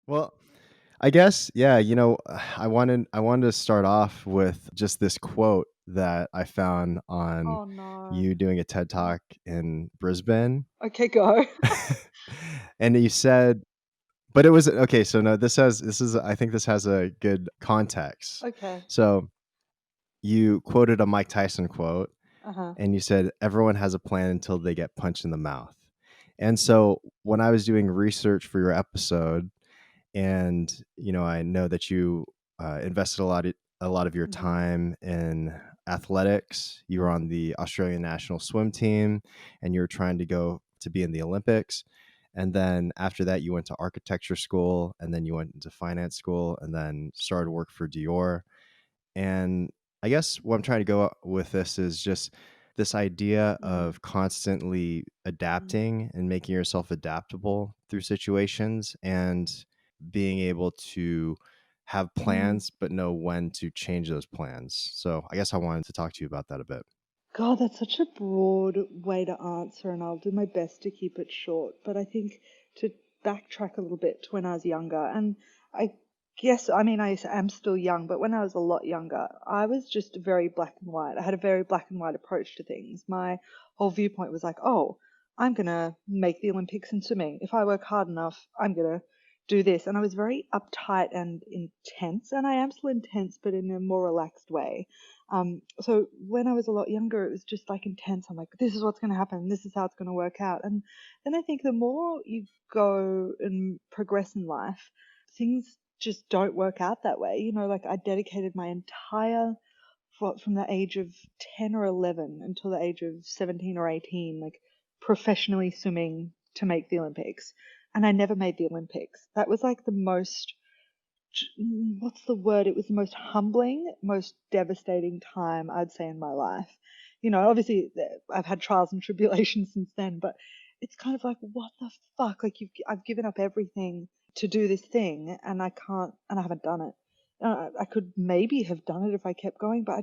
Well, I guess, yeah, I wanted to start off with just this quote that I found on Oh no. you doing a TED Talk in Brisbane. Okay, go. And you said, but it was okay, so no, this is I think this has a good context. Okay. So, you quoted a Mike Tyson quote Uh-huh. and you said everyone has a plan until they get punched in the mouth. And so, when I was doing research for your episode, and I know that you invested a lot of your Mm-hmm. time in athletics. You were on the Australian national swim team, and you were trying to go to be in the Olympics. And then after that, you went to architecture school, and then you went into finance school, and then started work for Dior. And I guess what I'm trying to go with this is just this idea Mm. of constantly Mm. adapting and making yourself adaptable through situations, and being able to have Mm. plans but know when to change those plans. So I guess I wanted to talk to you about that a bit. God, that's such a broad way to answer, and I'll do my best to keep it short. But I think to backtrack a little bit to when I was younger, and I guess, I mean, I am still young, but when I was a lot younger, I was just very black and white. I had a very black and white approach to things. My whole viewpoint was like, oh, I'm gonna make the Olympics in swimming. If I work hard enough, I'm gonna do this. And I was very uptight and intense, and I am still intense, but in a more relaxed way. So when I was a lot younger, it was just like intense. I'm like, this is what's going to happen. This is how it's going to work out. And then I think the more you go and progress in life, things just don't work out that way. Like I dedicated my entire, from the age of 10 or 11 until the age of 17 or 18, like professionally swimming to make the Olympics. And I never made the Olympics. That was like the most, what's the word? It was the most humbling, most devastating time I'd say in my life. Obviously I've had trials and tribulations since then, but it's kind of like, what the fuck? Like I've given up everything to do this thing, and I can't, and I haven't done it. I could maybe have done it if I kept going, but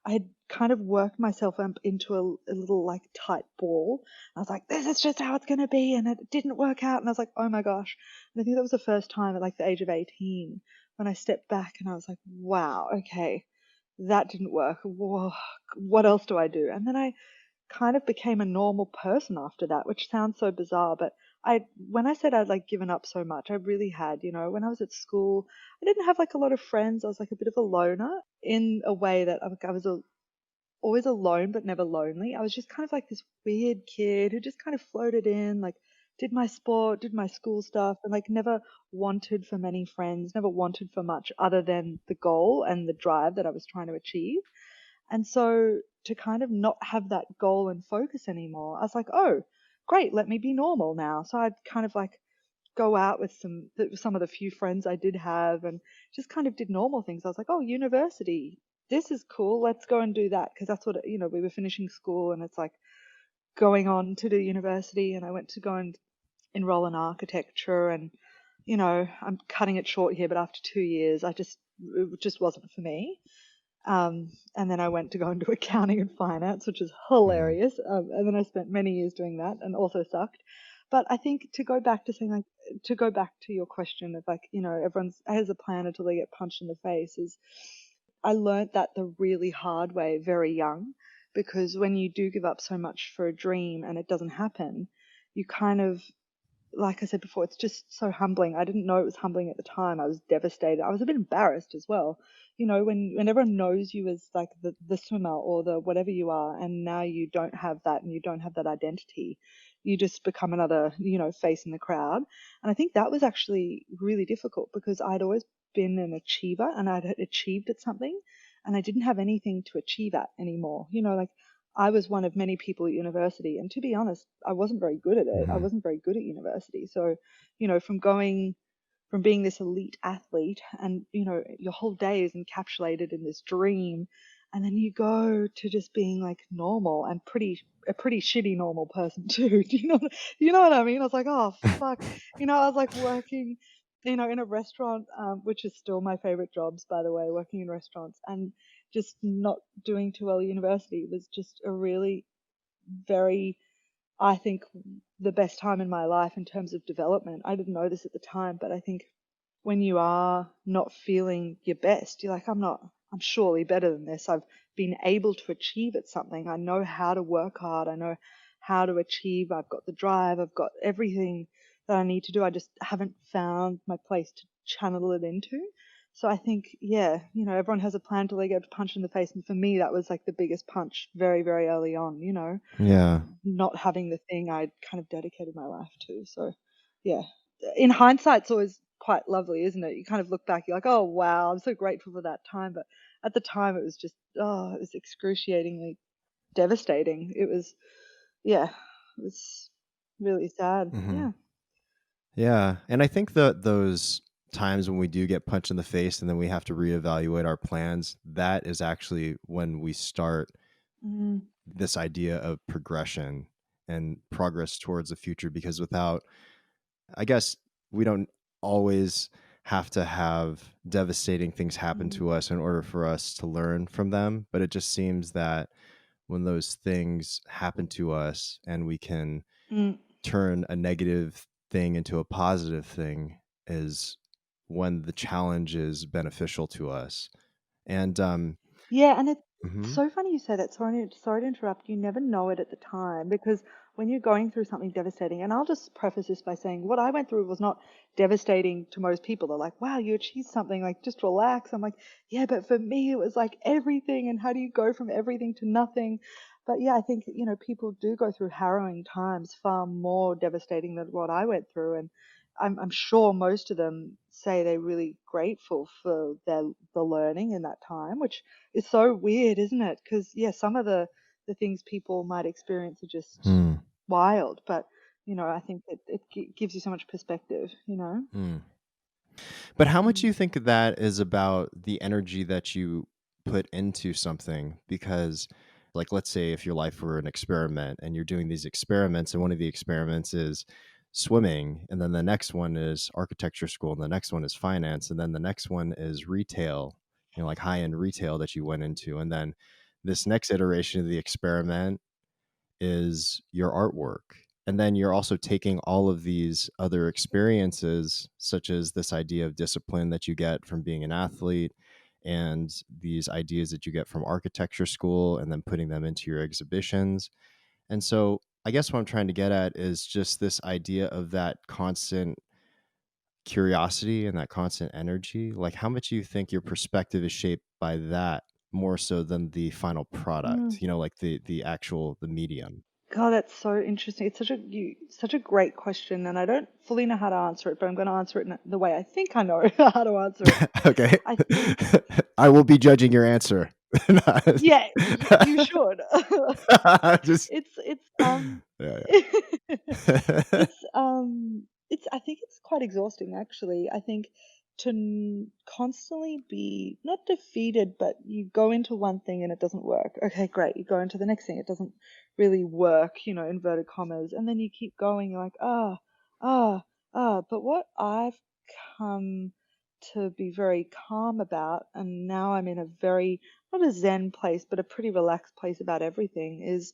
I had kind of worked myself up into a little like tight ball. I was like, this is just how it's going to be. And it didn't work out. And I was like, oh my gosh. And I think that was the first time at like the age of 18 when I stepped back and I was like, wow, okay, that didn't work. Whoa, what else do I do? And then I kind of became a normal person after that, which sounds so bizarre, but when I said I'd like given up so much, I really had. When I was at school, I didn't have like a lot of friends. I was like a bit of a loner in a way that I was always alone but never lonely. I was just kind of like this weird kid who just kind of floated in, like did my sport, did my school stuff, and like never wanted for many friends, never wanted for much other than the goal and the drive that I was trying to achieve. And so to kind of not have that goal and focus anymore, I was like, oh, great, let me be normal now. So I'd kind of like go out with some of the few friends I did have, and just kind of did normal things. I was like, oh, university, this is cool. Let's go and do that, because that's what we were finishing school, and it's like going on to do university. And I went to go and enroll in architecture, and I'm cutting it short here, but after 2 years, it just wasn't for me. And then I went to go and do accounting and finance, which is Mhm. hilarious. And then I spent many years doing that and also sucked. But I think to go back to saying, like, to go back to your question of like, everyone has a plan until they get punched in the face, is I learned that the really hard way very young, because when you do give up so much for a dream and it doesn't happen, you kind of, like I said before, it's just so humbling. I didn't know it was humbling at the time. I was devastated. I was a bit embarrassed as well. When everyone knows you as like the swimmer or the whatever you are, and now you don't have that and you don't have that identity, you just become another, face in the crowd. And I think that was actually really difficult, because I'd always been an achiever and I'd achieved at something, and I didn't have anything to achieve at anymore. Like I was one of many people at university, and to be honest, I wasn't very good at it. I Mhm. wasn't very good at university. So, from being this elite athlete, and your whole day is encapsulated in this dream, and then you go to just being like normal and a pretty shitty normal person too. Do you know what I mean? I was like, oh fuck. I was like working, in a restaurant, which is still my favorite jobs, by the way, working in restaurants, and just not doing too well at university was just a really very I think the best time in my life in terms of development. I didn't know this at the time, but I think when you are not feeling your best, you're like, I'm surely better than this. I've been able to achieve at something. I know how to work hard. I know how to achieve. I've got the drive. I've got everything that I need to do. I just haven't found my place to channel it into. So I think, yeah, everyone has a plan till they get punched in the face. And for me, that was like the biggest punch very, very early on, Yeah. not having the thing I'd kind of dedicated my life to. So, yeah, in hindsight, it's always quite lovely, isn't it? You kind of look back, you're like, oh, wow, I'm so grateful for that time. But at the time, it was just, it was excruciatingly devastating. It was, yeah, it was really sad. Hmm. Yeah. Yeah. And I think that those times when we do get punched in the face and then we have to reevaluate our plans, that is actually when we start Mm, this idea of progression and progress towards the future. Because without, I guess, we don't always have to have devastating things happen mm, to us in order for us to learn from them. But it just seems that when those things happen to us and we can mm. turn a negative thing into a positive thing is when the challenge is beneficial to us. And Yeah, and it's mhm. so funny you say that. Sorry to interrupt. You never know it at the time because when you're going through something devastating, and I'll just preface this by saying what I went through was not devastating to most people. They're like, wow, you achieved something, like just relax. I'm like, yeah, but for me, it was like everything. And how do you go from everything to nothing? But yeah, I think, people do go through harrowing times, far more devastating than what I went through. And I'm sure most of them say they're really grateful for the learning in that time, which is so weird, isn't it? Because yeah, some of the things people might experience are just Hmm. wild, but I think it gives you so much perspective. Hmm. But how much do Mm. you think that is about the energy that you put into something? Because, like, let's say if your life were an experiment and you're doing these experiments, and one of the experiments is swimming, and then the next one is architecture school, and the next one is finance, and then the next one is retail, like high end retail that you went into. And then this next iteration of the experiment is your artwork. And then you're also taking all of these other experiences, such as this idea of discipline that you get from being an athlete and these ideas that you get from architecture school, and then putting them into your exhibitions. And so I guess what I'm trying to get at is just this idea of that constant curiosity and that constant energy. Like, how much do you think your perspective is shaped by that more so than the final Mm. product, like the actual the medium? God, that's so interesting. It's such a great question, and I don't fully know how to answer it, but I'm going to answer it in the way I think I know how to answer it. Okay. I think, I will be judging your answer. yeah, you should. Just It's yeah, yeah. it's I think it's quite exhausting actually. I think to constantly be not defeated, but you go into one thing and it doesn't work. Okay, great. You go into the next thing, it doesn't really work, inverted commas, and then you keep going. You're like, ah, But what I've come to be very calm about, and now I'm in a very not a zen place, but a pretty relaxed place about everything, is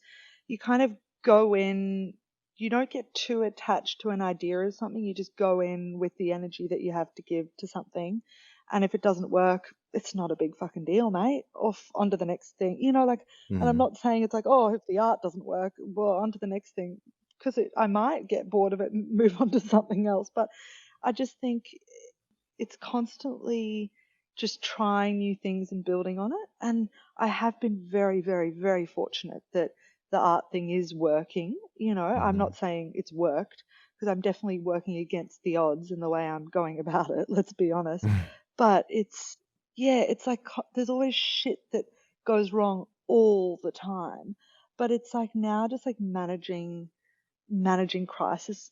you kind of go in, you don't get too attached to an idea or something. You just go in with the energy that you have to give to something. And if it doesn't work, it's not a big fucking deal, mate. Off onto the next thing. And I'm Mhm. not saying it's like, oh, if the art doesn't work, well, onto the next thing. Because I might get bored of it and move on to something else. But I just think it's constantly just trying new things and building on it. And I have been very, very, very fortunate that the art thing is working. I'm Mhm. not saying it's worked because I'm definitely working against the odds in the way I'm going about it, let's be honest. But yeah, it's like there's always shit that goes wrong all the time. But it's like now just like managing crises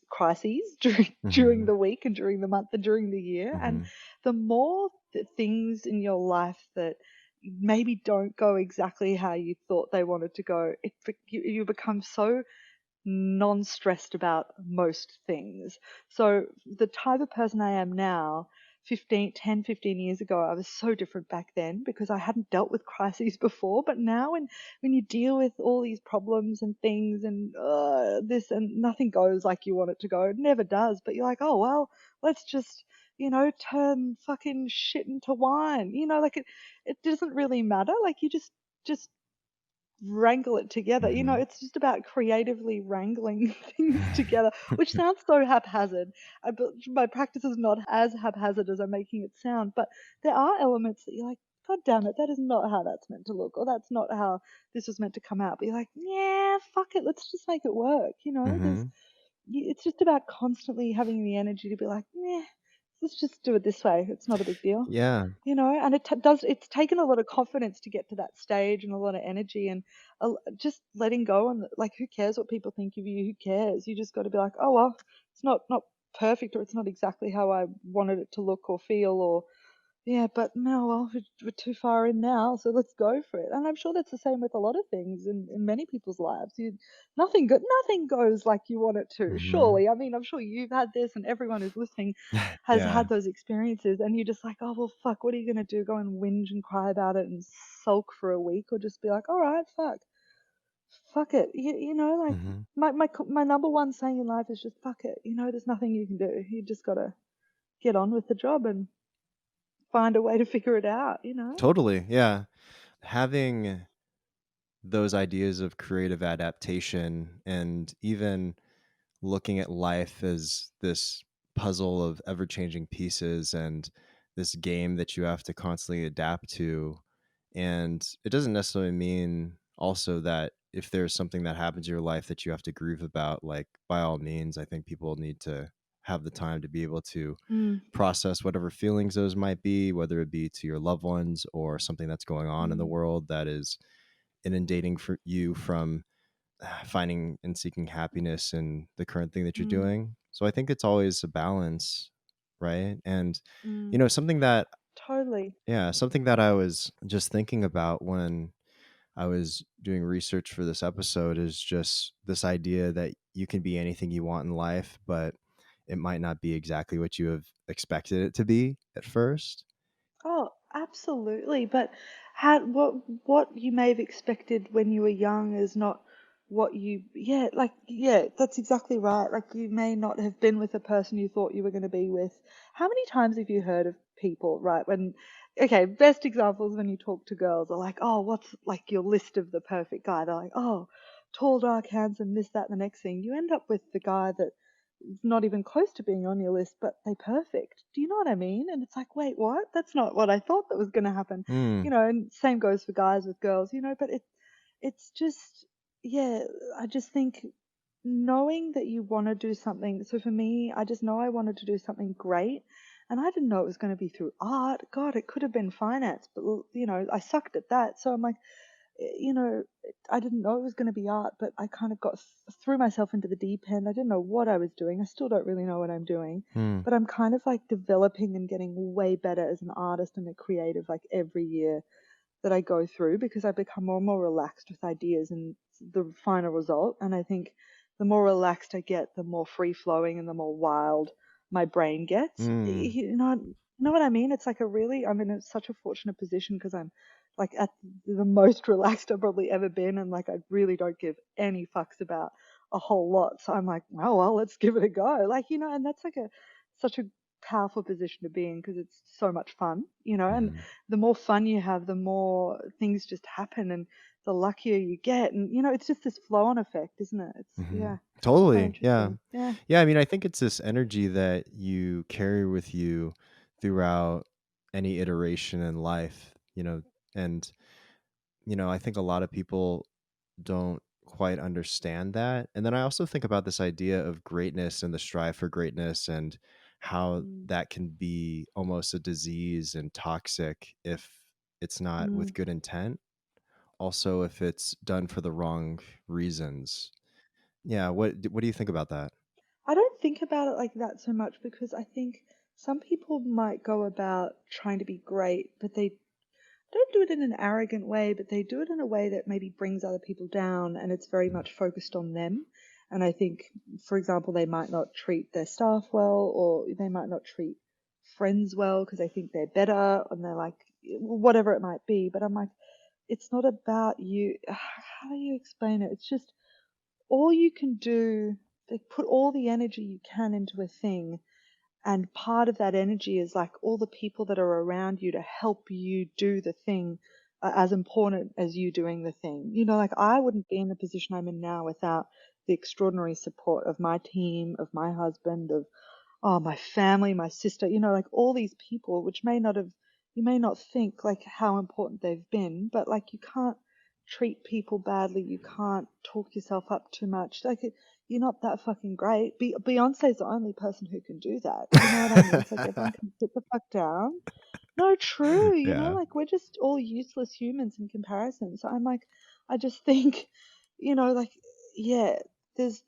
during Mhm. the week and during the month and during the year. And Mhm. the more things in your life that maybe don't go exactly how you thought they wanted to go, you become so non-stressed about most things. So the type of person I am now, 15 years ago, I was so different back then because I hadn't dealt with crises before. But now, when you deal with all these problems and things and this and nothing goes like you want it to go, it never does. But you're like, oh, well, let's just, turn fucking shit into wine. Like it doesn't really matter. Like you just wrangle it together. Mm-hmm. It's just about creatively wrangling things together, which sounds so haphazard. My practice is not as haphazard as I'm making it sound, but there are elements that you're like, God damn it, that is not how that's meant to look, or that's not how this was meant to come out. But you're like, yeah, fuck it, let's just make it work. Mm-hmm. It's just about constantly having the energy to be like, yeah, let's just do it this way. It's not a big deal. Yeah. And it's taken a lot of confidence to get to that stage and a lot of energy and just letting go and like, who cares what people think of you? Who cares? You just got to be like, oh, well, it's not perfect, or it's not exactly how I wanted it to look or feel, or yeah, but no, well, we're too far in now, so let's go for it. And I'm sure that's the same with a lot of things in many people's lives. Nothing goes like you want it to. Mm-hmm. Surely, I mean, I'm sure you've had this, and everyone who's listening has Yeah. had those experiences. And you're just like, oh well, fuck, what are you gonna do? Go and whinge and cry about it and sulk for a week, or just be like, all right, fuck it. Like Mm-hmm. my number one saying in life is just fuck it. There's nothing you can do. You just gotta get on with the job and find a way to figure it out. Totally. Yeah. Having those ideas of creative adaptation and even looking at life as this puzzle of ever changing pieces and this game that you have to constantly adapt to. And it doesn't necessarily mean also that if there's something that happens in your life that you have to grieve about, like by all means, I think people need to have the time to be able to Mm, process whatever feelings those might be, whether it be to your loved ones or something that's going on in the mm, world that is inundating for you from finding and seeking happiness in the current thing that you're mm, doing. So I think it's always a balance, right? And mm. something that Totally. something that I was just thinking about when I was doing research for this episode is just this idea that you can be anything you want in life, but it might not be exactly what you have expected it to be at first. Oh, absolutely. But what you may have expected when you were young is not what yeah, that's exactly right. Like you may not have been with the person you thought you were going to be with. How many times have you heard of people, right? Okay, best examples when you talk to girls are like, oh, what's like your list of the perfect guy? They're like, oh, tall, dark, handsome, this, that, and the next thing. You end up with the guy that not even close to being on your list, but they perfect. Do you know what I mean? And it's like, wait, what? That's not what I thought that was going to happen. Mm, And same goes for guys with girls, but it's just, yeah, I just think knowing that you want to do something. So for me, I just know I wanted to do something great. And I didn't know it was going to be through art. God, it could have been finance, but I sucked at that. So I'm like, you know, I didn't know it was going to be art, but I kind of threw myself into the deep end. I didn't know what I was doing. I still don't really know what I'm doing, mm, but I'm kind of like developing and getting way better as an artist and a creative like every year that I go through because I become more and more relaxed with ideas and the final result. And I think the more relaxed I get, the more free flowing and the more wild my brain gets. mm, You know what I mean? It's like I'm in such a fortunate position because I'm like at the most relaxed I've probably ever been. And like, I really don't give any fucks about a whole lot. So I'm like, oh, well, let's give it a go. And that's like such a powerful position to be in because it's so much fun. And mm, the more fun you have, the more things just happen and the luckier you get. And, it's just this flow on effect, isn't it? mhm. Yeah, so Totally. Yeah. interesting. Yeah. Yeah. I mean, I think it's this energy that you carry with you throughout any iteration in life, and, I think a lot of people don't quite understand that. And then I also think about this idea of greatness and the strive for greatness and how Mm, that can be almost a disease and toxic if it's not mm. with good intent. Also, if it's done for the wrong reasons. Yeah. What do you think about that? I don't think about it like that so much because I think some people might go about trying to be great, but they don't do it in an arrogant way, but they do it in a way that maybe brings other people down and it's very much focused on them. And I think, for example, they might not treat their staff well or they might not treat friends well because they think they're better, and they're like, whatever it might be. But I'm like, it's not about you. How do you explain it? It's just all you can do, like put all the energy you can into a thing. And part of that energy is like all the people that are around you to help you do the thing are as important as you doing the thing. Like I wouldn't be in the position I'm in now without the extraordinary support of my team, of my husband, of my family, my sister, like all these people, which you may not think like how important they've been, but like you can't treat people badly. You can't talk yourself up too much. Like you're not that fucking great. Beyonce's the only person who can do that. You know what I mean? It's like everyone can sit the fuck down. No, true. Yeah. Like we're just all useless humans in comparison. So I'm like, I just think, like, yeah,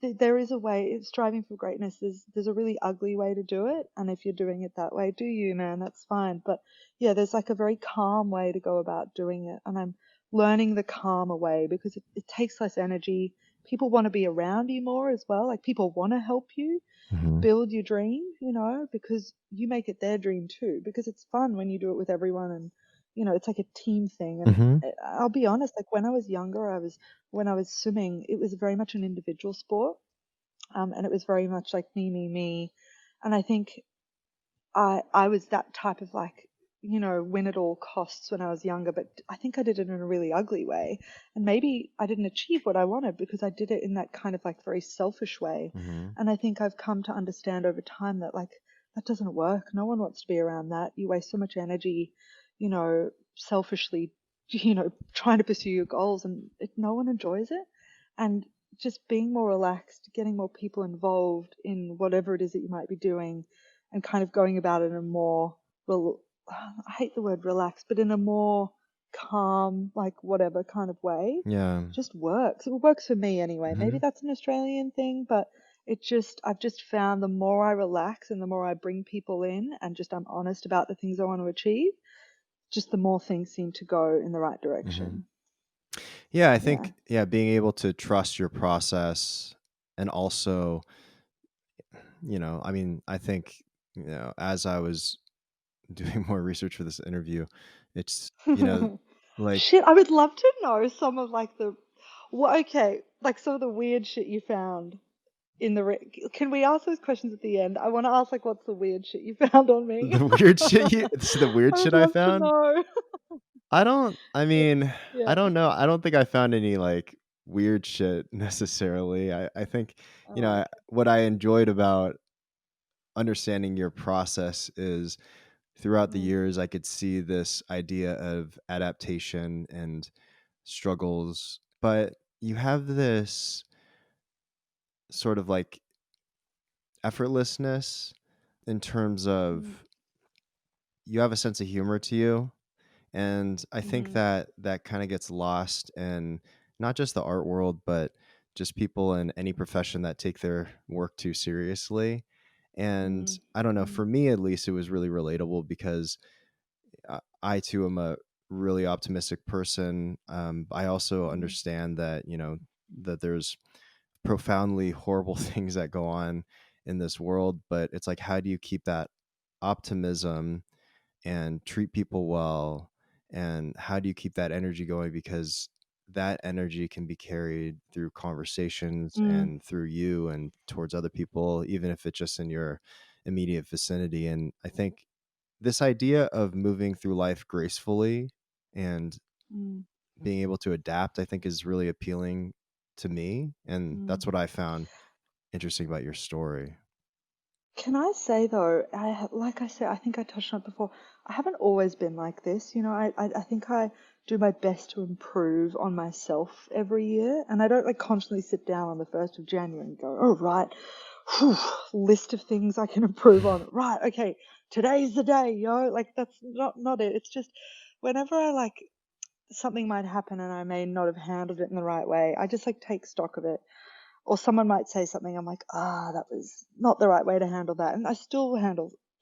there is a way. Striving for greatness. There's a really ugly way to do it, and if you're doing it that way, do you, man? That's fine. But yeah, there's like a very calm way to go about doing it, and I'm learning the calmer way because it takes less energy. People want to be around you more as well. Like people want to help you Hmm. build your dream, because you make it their dream too, because it's fun when you do it with everyone and it's like a team thing. And Hmm. I'll be honest, like when I was younger, when I was swimming, it was very much an individual sport. And it was very much like me. And I think I was that type of like, win at all costs when I was younger, but I think I did it in a really ugly way. And maybe I didn't achieve what I wanted because I did it in that kind of like very selfish way. Hmm. And I think I've come to understand over time that like that doesn't work. No one wants to be around that. You waste so much energy, selfishly, trying to pursue your goals, and no one enjoys it. And just being more relaxed, getting more people involved in whatever it is that you might be doing, and kind of going about it in a more, I hate the word relaxed, but in a more calm, like whatever kind of way, Yeah. just works. It works for me anyway. Hmm. Maybe that's an Australian thing, but I've just found the more I relax and the more I bring people in and just I'm honest about the things I want to achieve, just the more things seem to go in the right Hmm. direction. Yeah, I Yeah. think being able to trust your process, and also, I mean, I think, as I was doing more research for this interview, it's, like Shit, I would love to know some of like okay, like some of the weird shit you found in can we ask those questions at the end? I want to ask like what's the weird shit you found on me? the weird I would shit I love to found. know. I Yeah. mean, I Yeah. don't know. I don't think I found any like weird shit necessarily. I think, Oh, okay. what I enjoyed about understanding your process is throughout the Mm, years, I could see this idea of adaptation and struggles, but you have this sort of like effortlessness in terms mm, of you have a sense of humor to you. And I think mm, that that kind of gets lost in not just the art world, but just people in any profession that take their work too seriously. And mm, I don't know, mm, for me at least, it was really relatable because I too am a really optimistic person. I also mm, understand that, that there's profoundly horrible things that go on in this world, but it's like, how do you keep that optimism and treat people well, and how do you keep that energy going, because that energy can be carried through conversations mm, and through you and towards other people, even if it's just in your immediate vicinity. And I think this idea of moving through life gracefully and mm, being able to adapt, I think, is really appealing to me, and mm. that's what I found interesting about your story. Can I say though, like I said, I think I touched on it before. I haven't always been like this. I think I do my best to improve on myself every year, and I don't like constantly sit down on the 1st of January and go, oh right, whew, list of things I can improve on. Right, okay, today's the day, Like that's not it. It's just whenever I like something might happen and I may not have handled it in the right way, I just like take stock of it, or someone might say something, I'm like, that was not the right way to handle that. And I still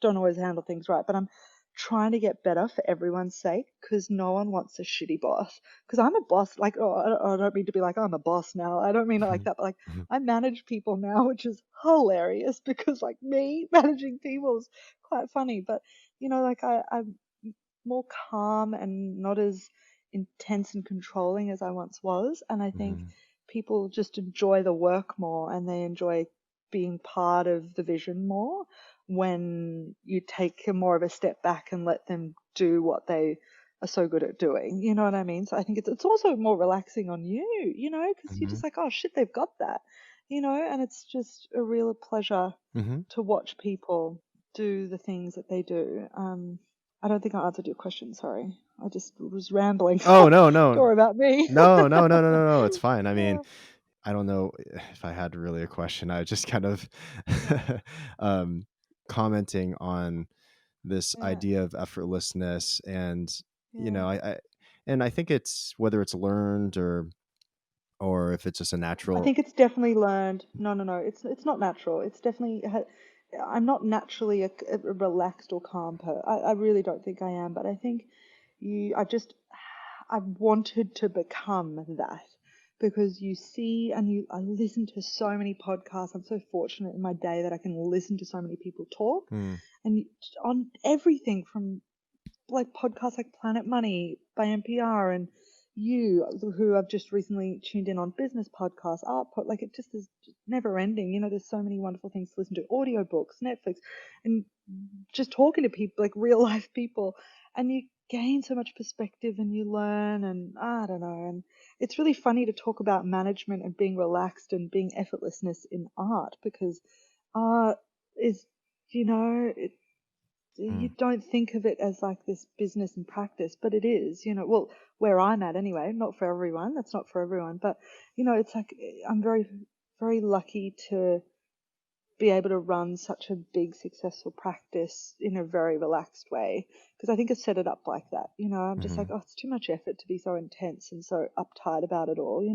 don't always handle things right, but I'm trying to get better for everyone's sake, because no one wants a shitty boss. Because I'm a boss, like, oh, I don't mean to be like, oh, I'm a boss now. I don't mean it like that, but like, I manage people now, which is hilarious because like me managing people is quite funny. But like I'm more calm and not as intense and controlling as I once was. And I think people just enjoy the work more and they enjoy being part of the vision more when you take more of a step back and let them do what they are so good at doing. You know what I mean? So I think it's also more relaxing on you, because you're just like, oh shit, they've got that, and it's just a real pleasure to watch people do the things that they do. I don't think I answered your question. Sorry. I just was rambling. Oh, no. Don't worry about me. No. It's fine. I mean, Yeah. I don't know if I had really a question. I was just kind of um, commenting on this Yeah. idea of effortlessness, and Yeah. I think it's whether it's learned or if it's just a I natural. think it's definitely learned. No, no, no. It's not natural. It's definitely. I'm not naturally a relaxed or calm person. I really don't think I am. But I think I wanted to become that because you see and I listen to so many podcasts. I'm so fortunate in my day that I can listen to so many people talk, Hmm. and on everything from like podcasts like Planet Money by NPR and you, who I've just recently tuned in on business podcasts, like it just is never ending. There's so many wonderful things to listen to, audiobooks, Netflix, and just talking to people, like real life people, and you gain so much perspective and you learn, and I don't know. And it's really funny to talk about management and being relaxed and being effortlessness in art because art is, it, you don't think of it as like this business and practice, but it is, well, where I'm at anyway, not for everyone. That's not for everyone. But, it's like I'm very, very lucky to be able to run such a big, successful practice in a very relaxed way. Because I think I set it up like that. I'm just like, oh, it's too much effort to be so intense and so uptight about it all.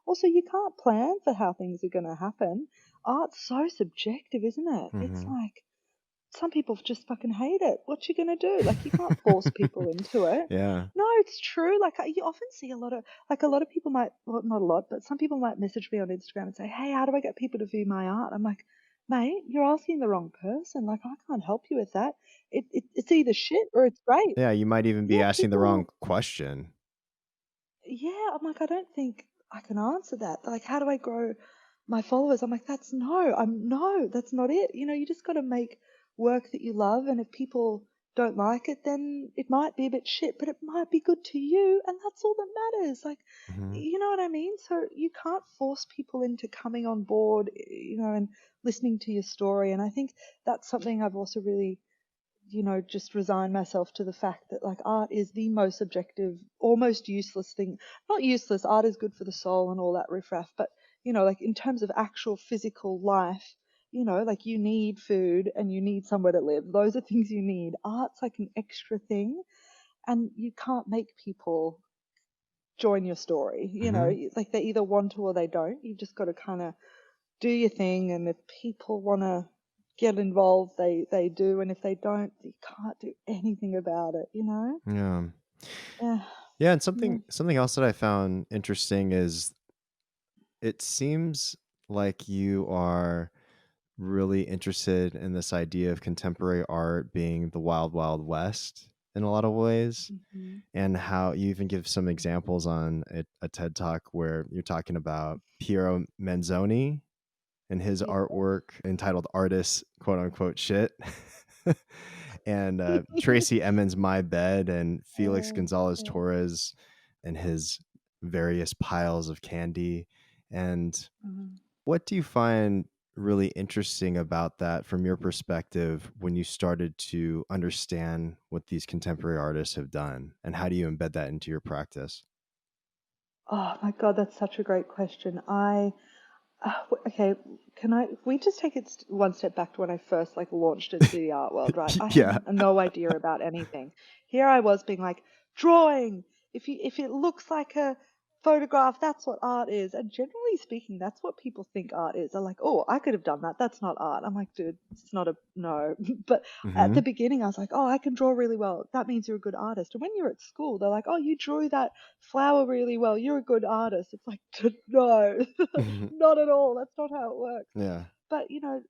Also, you can't plan for how things are going to happen. Art's so subjective, isn't it? It's like, some people just fucking hate it. What you gonna do? Like, you can't force people into it. Yeah. No, it's true. Like, you often see a lot of people might, well, not a lot, but some people might message me on Instagram and say, hey, how do I get people to view my art? I'm like, mate, you're asking the wrong person. Like, I can't help you with that. It's either shit or it's great. Yeah, you might even be Yeah, asking the wrong people, question. yeah, I'm like, I don't think I can answer that. They're like, how do I grow my followers? I'm like, no, that's not it. You just got to make work that you love. And if people don't like it, then it might be a bit shit, but it might be good to you. And that's all that matters. Like, you know what I mean? So you can't force people into coming on board, and listening to your story. And I think that's something I've also really just resign myself to the fact that like art is the most subjective, almost useless thing. Not useless, art is good for the soul and all that riffraff, but like in terms of actual physical life, like you need food and you need somewhere to live. Those are things you need. Art's like an extra thing, and you can't make people join your story. Like they either want to or they don't. You've just got to kind of do your thing, and if people want to get involved, they do, and if they don't, you can't do anything about it. Yeah. Yeah. Yeah, and Yeah. something else that I found interesting is it seems like you are really interested in this idea of contemporary art being the wild, wild west in a lot of ways, Hmm. and how you even give some examples on a TED talk where you're talking about Piero Manzoni and his Yeah. artwork entitled "Artists quote unquote shit," and Tracy Emin's "My Bed" and Felix Gonzalez Yeah. Torres and his various piles of candy. And Mhm. what do you find really interesting about that from your perspective when you started to understand what these contemporary artists have done? And how do you embed that into your practice? Oh my God, that's such a great question. Okay, if we just take it one step back to when I first like launched into the art world, right? I Yeah. had no idea about anything. Here I was being like, drawing. If it looks like a photograph, that's what art is. And generally speaking, that's what people think art is. They're like, oh, I could have done that. That's not art. I'm like, dude, it's not a no. But at Mm-hmm. the beginning, I was like, oh, I can draw really well. That means you're a good artist. And when you're at school, they're like, oh, you drew that flower really well. You're a good artist. It's like, no, not at all. That's not how it works. Yeah. But,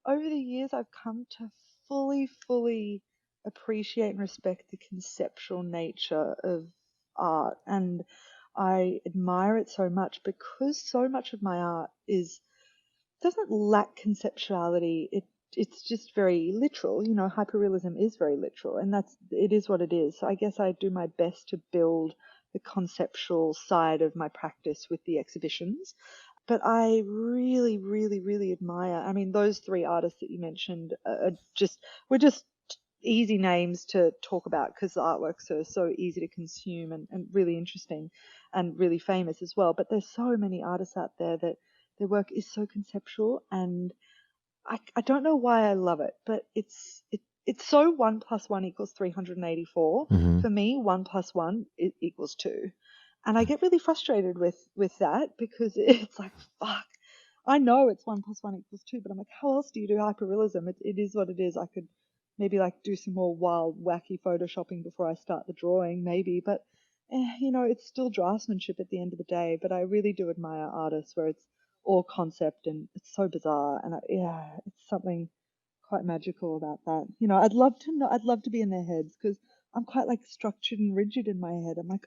over the years, I've come to fully appreciate and respect the conceptual nature of art. And I admire it so much because so much of my art doesn't lack conceptuality. It's just very literal. Hyperrealism is very literal, and it is what it is. So I guess I do my best to build the conceptual side of my practice with the exhibitions. But I really, really, really admire. I mean, those three artists that you mentioned were just easy names to talk about because the artworks are so easy to consume and really interesting and really famous as well. But there's so many artists out there that their work is so conceptual, and I don't know why I love it, but it's so 1 + 1 = 384. Mm-hmm. For me, 1 + 1 equals 2. And I get really frustrated with that because it's like, fuck, I know it's 1 + 1 = 2, but I'm like, how else do you do hyperrealism? It is what it is. I could maybe like do some more wild, wacky photoshopping before I start the drawing, maybe, but it's still draftsmanship at the end of the day. But I really do admire artists where it's all concept and it's so bizarre. And yeah, it's something quite magical about that. I'd love to know, I'd love to be in their heads because I'm quite like structured and rigid in my head. I'm like,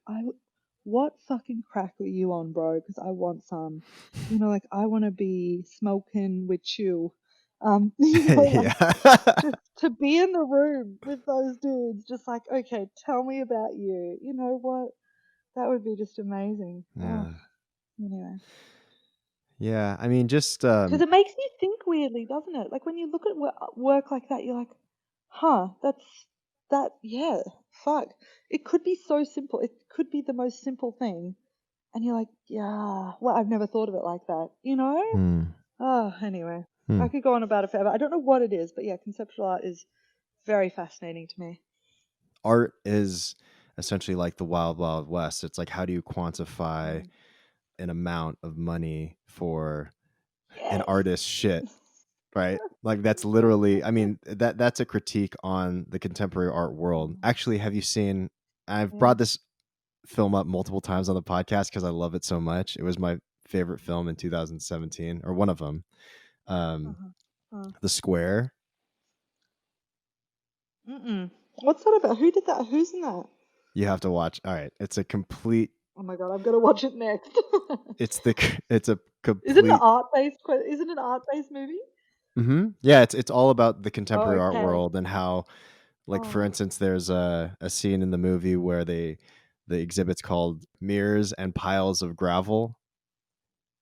what fucking crack are you on, bro? Because I want some. Like I want to be smoking with you. Like Yeah. just to be in the room with those dudes, just like, okay, tell me about you. You know what? That would be just amazing. Oh, Yeah. anyway. Yeah. I mean, just Because it makes you think weirdly, doesn't it? Like when you look at work like that, you're like, huh, yeah, fuck. It could be so simple. It could be the most simple thing. And you're like, yeah, well, I've never thought of it like that, you know? hmm, Oh, anyway, hmm. I could go on about it forever. I don't know what it is, but yeah, conceptual art is very fascinating to me. Art is essentially like the wild, wild west. It's like, how do you quantify Mm. an amount of money for an Yes. artist's shit? Right? Like that's literally, I mean, that's a critique on the contemporary art world. Mm. Actually, have you seen, I've Yeah. brought this film up multiple times on the podcast because I love it so much. It was my favorite film in 2017, or one of them. Um, Uh-huh. Uh. The Square. Mm-mm. What's that about? Who did that? Who's in that? You have to watch. All right, it's a complete. Oh my God, I'm gonna watch it next. It's the. It's a Is it an complete. art-based? Is it an art-based movie? Yeah, it's all about the Oh, contemporary art okay. world and how, like for Oh. instance, there's a scene in the movie where the exhibit's called Mirrors and Piles of Gravel,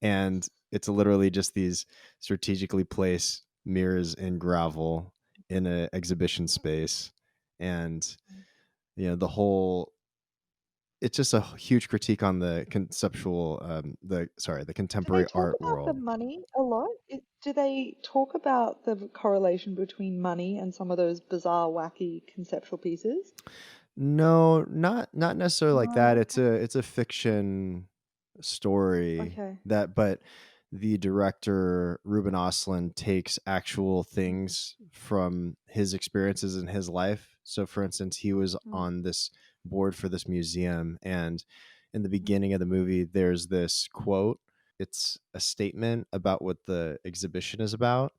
and it's literally just these strategically placed mirrors in gravel in an exhibition space, and the whole, it's just a huge critique on the conceptual the Do they contemporary talk art about the world. money a lot? Do they talk about the correlation between money and some of those bizarre, wacky conceptual pieces? No, not necessarily like that. No. It's a fiction story Okay. that, but the director Ruben Östlund takes actual Mm, things from his experiences in his life. So for instance, he was mm, on this board for this museum, and in the mm, beginning of the movie there's this quote. It's a statement about what the exhibition is about,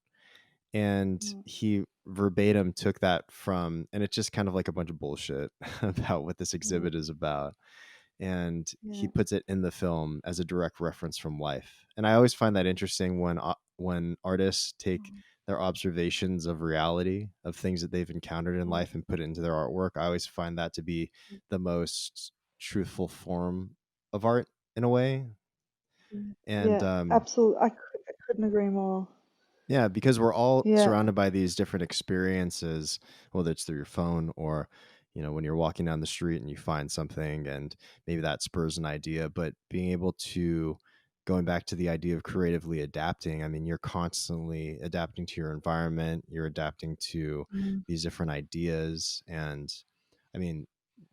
and mm, he verbatim took that from, and it's just kind of like a bunch of bullshit about what this mm. exhibit is about, and he Yeah. puts it in the film as a direct reference from life. And I always find that interesting when artists take Mm, their observations of reality, of things that they've encountered in mm, life, and put it into their artwork. I always find that to be mm, the most truthful form of art in a way. mm. And Yeah, absolutely. I couldn't agree more. yeah, because we're all Yeah. surrounded by these different experiences, whether it's through your phone or, when you're walking down the street and you find something and maybe that spurs an idea. But being able to, going back to the idea of creatively adapting, I mean, you're constantly adapting to your environment, you're adapting to Mm, these different ideas. And I mean,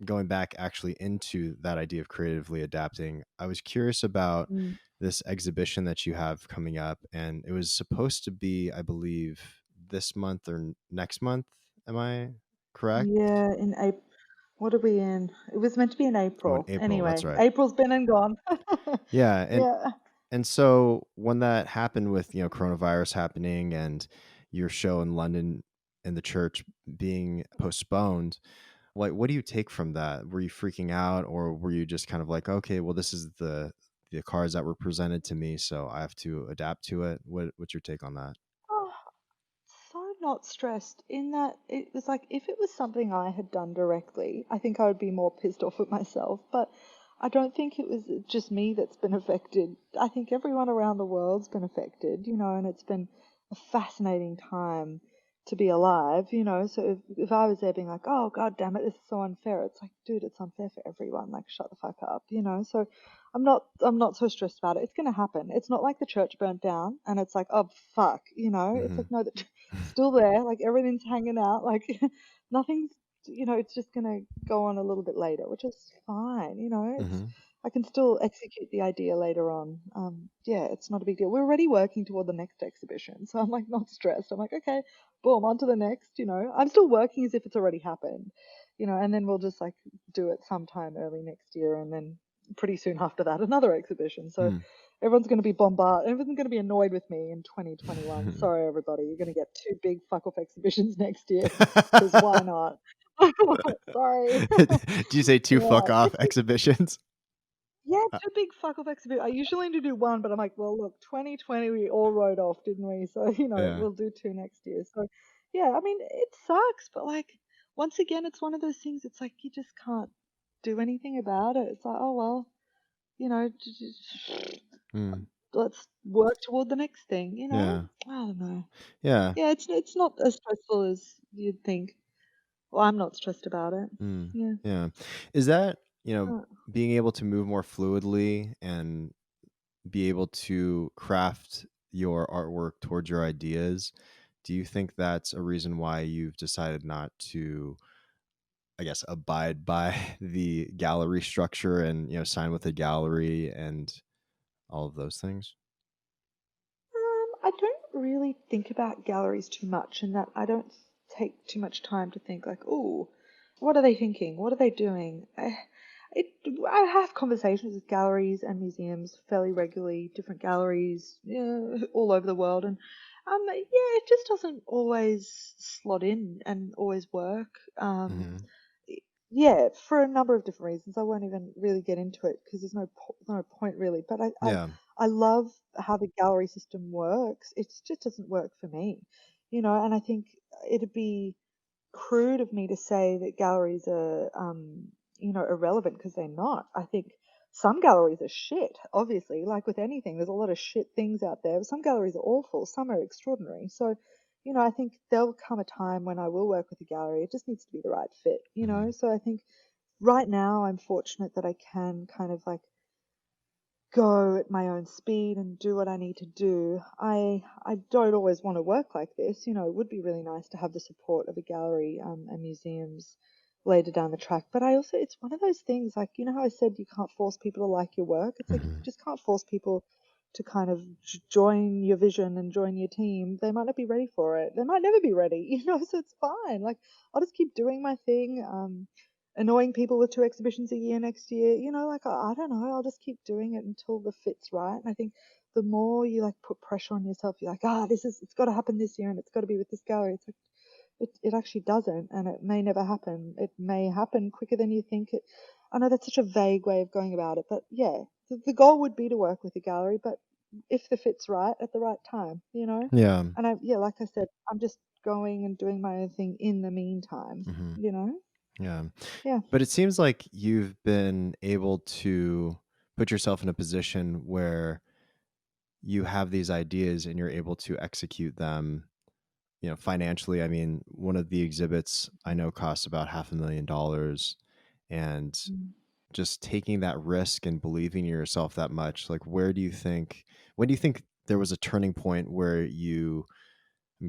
going back actually into that idea of creatively adapting, I was curious about Mm. this exhibition that you have coming up, and it was supposed to be, I believe, this month or next month. Am I correct? Yeah, in April. What are we in? It was meant to be in Oh, in April. April. That's Anyway, right. April's been and gone. Yeah, Yeah. and so when that happened with, coronavirus happening and your show in London and the church being postponed, like, what do you take from that? Were you freaking out, or were you just kind of like, okay, well, this is the cards that were presented to me, so I have to adapt to it? What's your take on that? Oh, so not stressed in that it was like if it was something I had done directly, I think I would be more pissed off at myself. But I don't think it was just me that's been affected. I think everyone around the world's been affected, and it's been a fascinating time to be alive, So if I was there being like, oh, God damn it, this is so unfair, it's like, dude, it's unfair for everyone. Like, shut the fuck up. So I'm not so stressed about it. It's gonna happen. It's not like the church burnt down and it's like, oh fuck, It's Hmm. like no, still there, like everything's hanging out, like nothing's, it's just gonna go on a little bit later, which is fine, it's Hmm. I can still execute the idea later on. Yeah, it's not a big deal. We're already working toward the next exhibition, so I'm like not stressed. I'm like, okay, boom, on to the next, I'm still working as if it's already happened, and then we'll just like do it sometime early next year, and then pretty soon after that another exhibition. So everyone's going to be bombarded. Everyone's going to be annoyed with me in 2021. Hmm. Sorry, everybody. You're going to get two big fuck off exhibitions next year because why not? Sorry. Do you say two Yeah, fuck off exhibitions? yeah, Uh, two big fuck off exhibitions. I usually only do one, but I'm like, well, look, 2020 we all wrote off, didn't we? So yeah. we'll do two next year. So yeah, I mean, it sucks, but like once again, it's one of those things. It's like you just can't do anything about it. It's like, oh well, Mm. let's work toward the next thing. Yeah. I don't know. Yeah. Yeah, it's not as stressful as you'd think. Well, I'm not stressed about it. Mm. Yeah. Yeah. Is that, Uh, being able to move more fluidly and be able to craft your artwork towards your ideas, do you think that's a reason why you've decided not to, I guess, abide by the gallery structure and, sign with a gallery and all of those things? I don't really think about galleries too much, in that I don't take too much time to think like, oh, what are they thinking? What are they doing? It, I have conversations with galleries and museums fairly regularly, different galleries, yeah, all over the world, and yeah, it just doesn't always slot in and always work. Hmm. Yeah, for a number of different reasons. I won't even really get into it because there's no point really. But Yeah. I love how the gallery system works. It just doesn't work for me, and I think it'd be crude of me to say that galleries are, irrelevant because they're not. I think some galleries are shit, obviously, like with anything, there's a lot of shit things out there. Some galleries are awful, some are extraordinary. So, I think there'll come a time when I will work with a gallery. It just needs to be the right fit. Hmm. So I think right now I'm fortunate that I can kind of like go at my own speed and do what I need to do. I don't always want to work like this. It would be really nice to have the support of a gallery and museums later down the track. But it's one of those things like, how I said you can't force people to like your work. It's like you Hmm. just can't force people to kind of join your vision and join your team. They might not be ready for it. They might never be ready, so it's fine. Like I'll just keep doing my thing. Annoying people with two exhibitions a year next year. Like I don't know, I'll just keep doing it until the fit's right. And I think the more you like put pressure on yourself, you're like, it's got to happen this year and it's got to be with this gallery. It's like it actually doesn't, and it may never happen. It may happen quicker than you think. I know that's such a vague way of going about it, but yeah, the goal would be to work with a gallery, but if the fit's right at the right time. Yeah. And yeah, like I said, I'm just going and doing my own thing in the meantime. Hmm. You know, Yeah. yeah. But it seems like you've been able to put yourself in a position where you have these ideas and you're able to execute them, financially. I mean, one of the exhibits I know costs about $500,000, and Mm. just taking that risk and believing in yourself that much, like, when do you think there was a turning point where you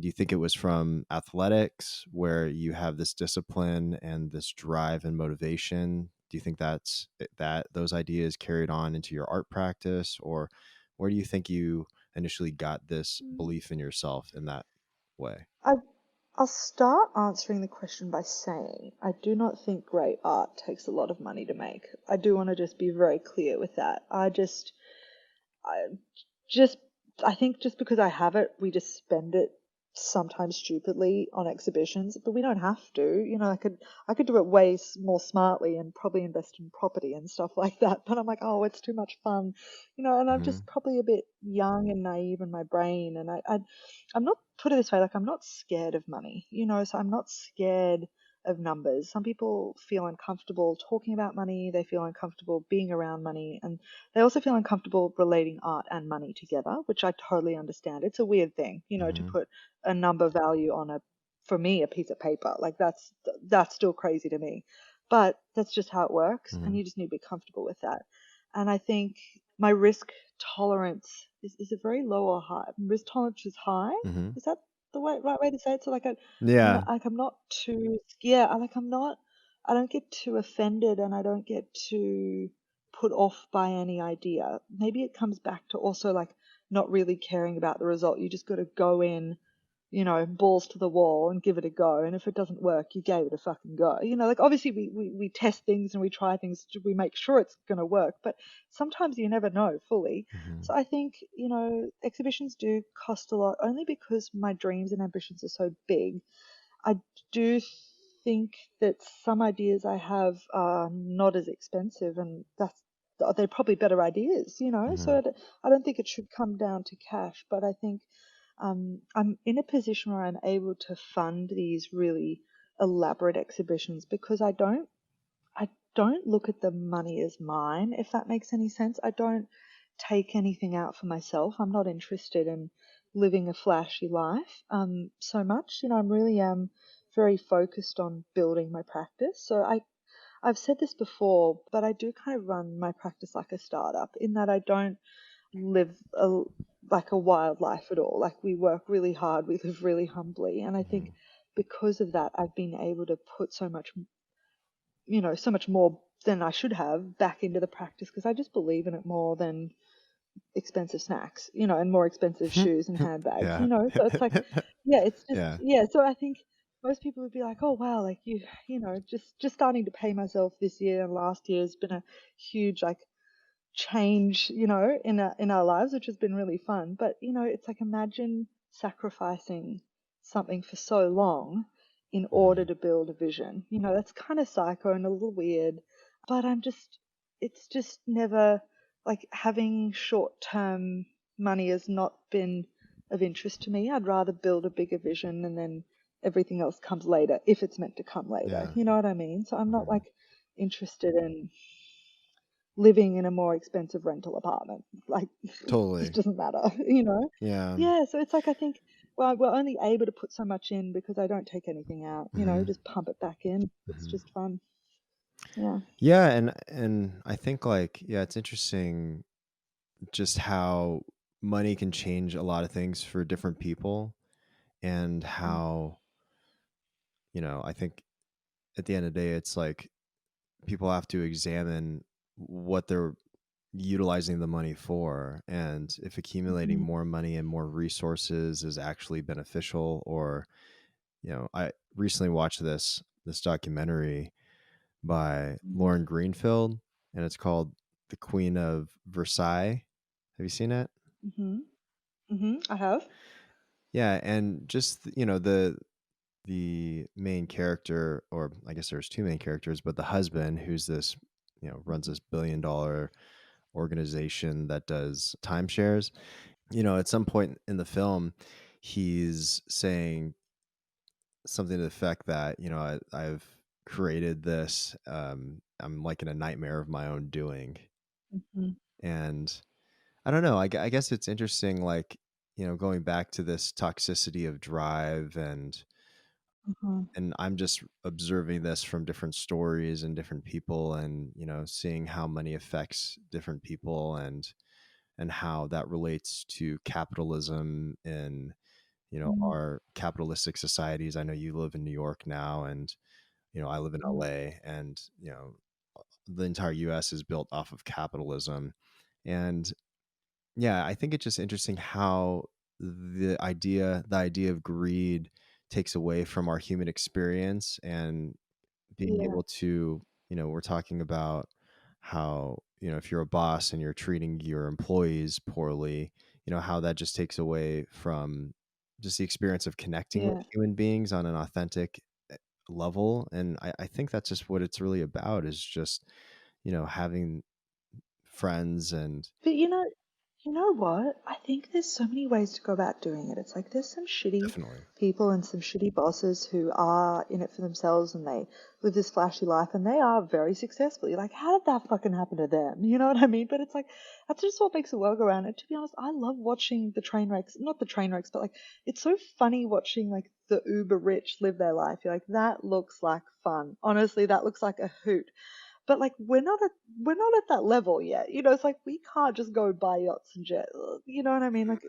Do you think it was from athletics where you have this discipline and this drive and motivation? Do you think that those ideas carried on into your art practice, or where do you think you initially got this belief in yourself in that way? I, I'll start answering the question by saying I do not think great art takes a lot of money to make. I do want to just be very clear with that. I just, I think just because I have it, we just spend it sometimes stupidly on exhibitions, but we don't have to. I could do it way more smartly and probably invest in property and stuff like that. But I'm like, oh, it's too much fun, and I'm Hmm. just probably a bit young and naive in my brain. And I'm not, put it this way, like I'm not scared of money, so I'm not scared of numbers. Some people feel uncomfortable talking about money. They feel uncomfortable being around money, and they also feel uncomfortable relating art and money together, which I totally understand. It's a weird thing, to Hmm. put a number value on for me, a piece of paper. Like that's still crazy to me. But that's just how it works, and Hmm. you just need to be comfortable with that. And I think my risk tolerance is a very low or high. Risk tolerance is high. Hmm. Is that the right way to say it? So like Yeah. I'm not too yeah, I don't get too offended, and I don't get too put off by any idea. Maybe it comes back to also like not really caring about the result. You just got to go in, balls to the wall and give it a go. And if it doesn't work, you gave it a fucking go. Like obviously we test things and we try things, we make sure it's going to work, but sometimes you never know fully. Hmm. So I think, exhibitions do cost a lot only because my dreams and ambitions are so big. I do think that some ideas I have are not as expensive, and they're probably better ideas, Hmm. So I don't think it should come down to cash, but I think I'm in a position where I'm able to fund these really elaborate exhibitions because I don't look at the money as mine, if that makes any sense. I don't take anything out for myself. I'm not interested in living a flashy life so much. I'm really very focused on building my practice. So I've said this before, but I do kind of run my practice like a startup in that I don't live like a wild life at all. Like we work really hard, we live really humbly, and I think Hmm. because of that, I've been able to put so much more than I should have back into the practice because I just believe in it more than expensive snacks, and more expensive shoes and handbags, Yeah. So it's like, yeah, it's just, Yeah. yeah. So I think most people would be like, oh wow, like just starting to pay myself this year and last year has been a huge like change, in our lives, which has been really fun. But it's like imagine sacrificing something for so long in order Hmm. to build a vision. That's kind of psycho and a little weird, but it's just never like having short term money has not been of interest to me. I'd rather build a bigger vision and then everything else comes later if it's meant to come later. Yeah. You know what I mean? So I'm not Hmm. like interested in living in a more expensive rental apartment. Like, it just Totally. doesn't matter, Yeah. Yeah, so it's like I think, well, we're only able to put so much in because I don't take anything out, Hmm. just pump it back in. It's Hmm. just fun. Yeah. Yeah, and I think like yeah, it's interesting just how money can change a lot of things for different people, and Mm. how I think at the end of the day it's like people have to examine what they're utilizing the money for, and if accumulating Mhm. more money and more resources is actually beneficial. Or I recently watched this documentary by Mhm. Lauren Greenfield, and it's called The Queen of Versailles. Have you seen it? Mhm. Mhm. I have. Yeah, and just the main character, or I guess there's two main characters, but the husband, who's this runs Mhm. this $1 billion organization that does timeshares. At some point in the film, he's saying something to the effect that I've created this. I'm like in a nightmare of my own doing, Mhm. and I don't know. I guess it's interesting, like going back to this toxicity of drive, Mhm. and I'm just observing this from different stories and different people, and seeing how money affects different people, and how that relates to capitalism in mm, our capitalistic societies. I know you live in New York now, and I live in mm. LA, and the entire US is built off of capitalism. And yeah, I think it's just interesting how the idea of greed takes away from our human experience, and being Yeah, able to, we're talking about how, if you're a boss and you're treating your employees poorly, how that just takes away from just the experience of connecting with yeah. human beings on an authentic level. And I think that's just what it's really about, is just, having friends and But you know what? I think there's so many ways to go about doing it. It's like there's some shitty definitely. people and some shitty bosses who are in it for themselves and they live this flashy life and they are very successful. You're like, how did that fucking happen to them? You know what I mean? But it's like that's just what makes the world go around. And to be honest, I love watching the train wrecks. Not the train wrecks, but like it's so funny watching like the uber rich live their life. You're like, that looks like fun. Honestly, that looks like a hoot. But like we're not at that level yet. It's like we can't just go buy yachts and jet. You know what I mean? Like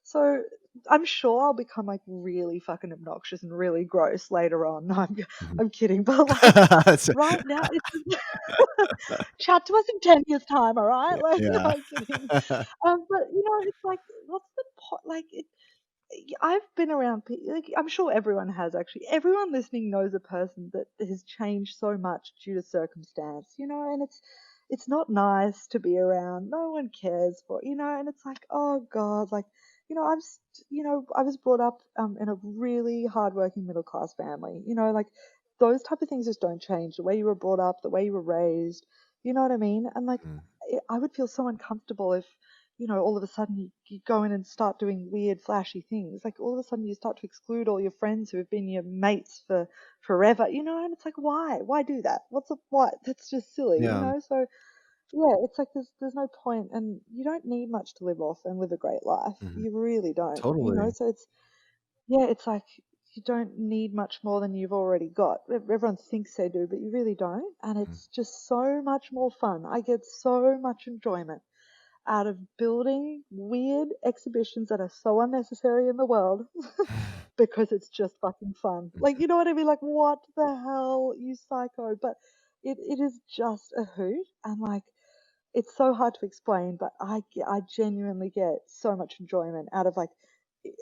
so I'm sure I'll become like really fucking obnoxious and really gross later on. No, Mhm. I'm kidding. But like So- right now it's just chat to us in 10 years time, all right? Like no, yeah. I'm kidding. But it's like what's the point? Like I've been around people, like, I'm sure everyone has actually. Everyone listening knows a person that has changed so much due to circumstance, and it's not nice to be around. No one cares for, and it's like, oh God, like, I was brought up in a really hardworking middle class family, like those type of things just don't change. The way you were brought up, the way you were raised, you know what I mean? And like, Mm. I would feel so uncomfortable if all of a sudden you go in and start doing weird, flashy things. Like all of a sudden you start to exclude all your friends who have been your mates for forever, and it's like, why? Why do that? What's the what? That's just silly, Yeah. So yeah, it's like there's no point, and you don't need much to live off and live a great life. Mhm. You really don't, Totally. So it's like you don't need much more than you've already got. Everyone thinks they do, but you really don't, and Mm. it's just so much more fun. I get so much enjoyment out of building weird exhibitions that are so unnecessary in the world because it's just fucking fun. Like, you know what I mean? Like, what the hell, you psycho? But it is just a hoot. And like, it's so hard to explain, but I genuinely get so much enjoyment out of like,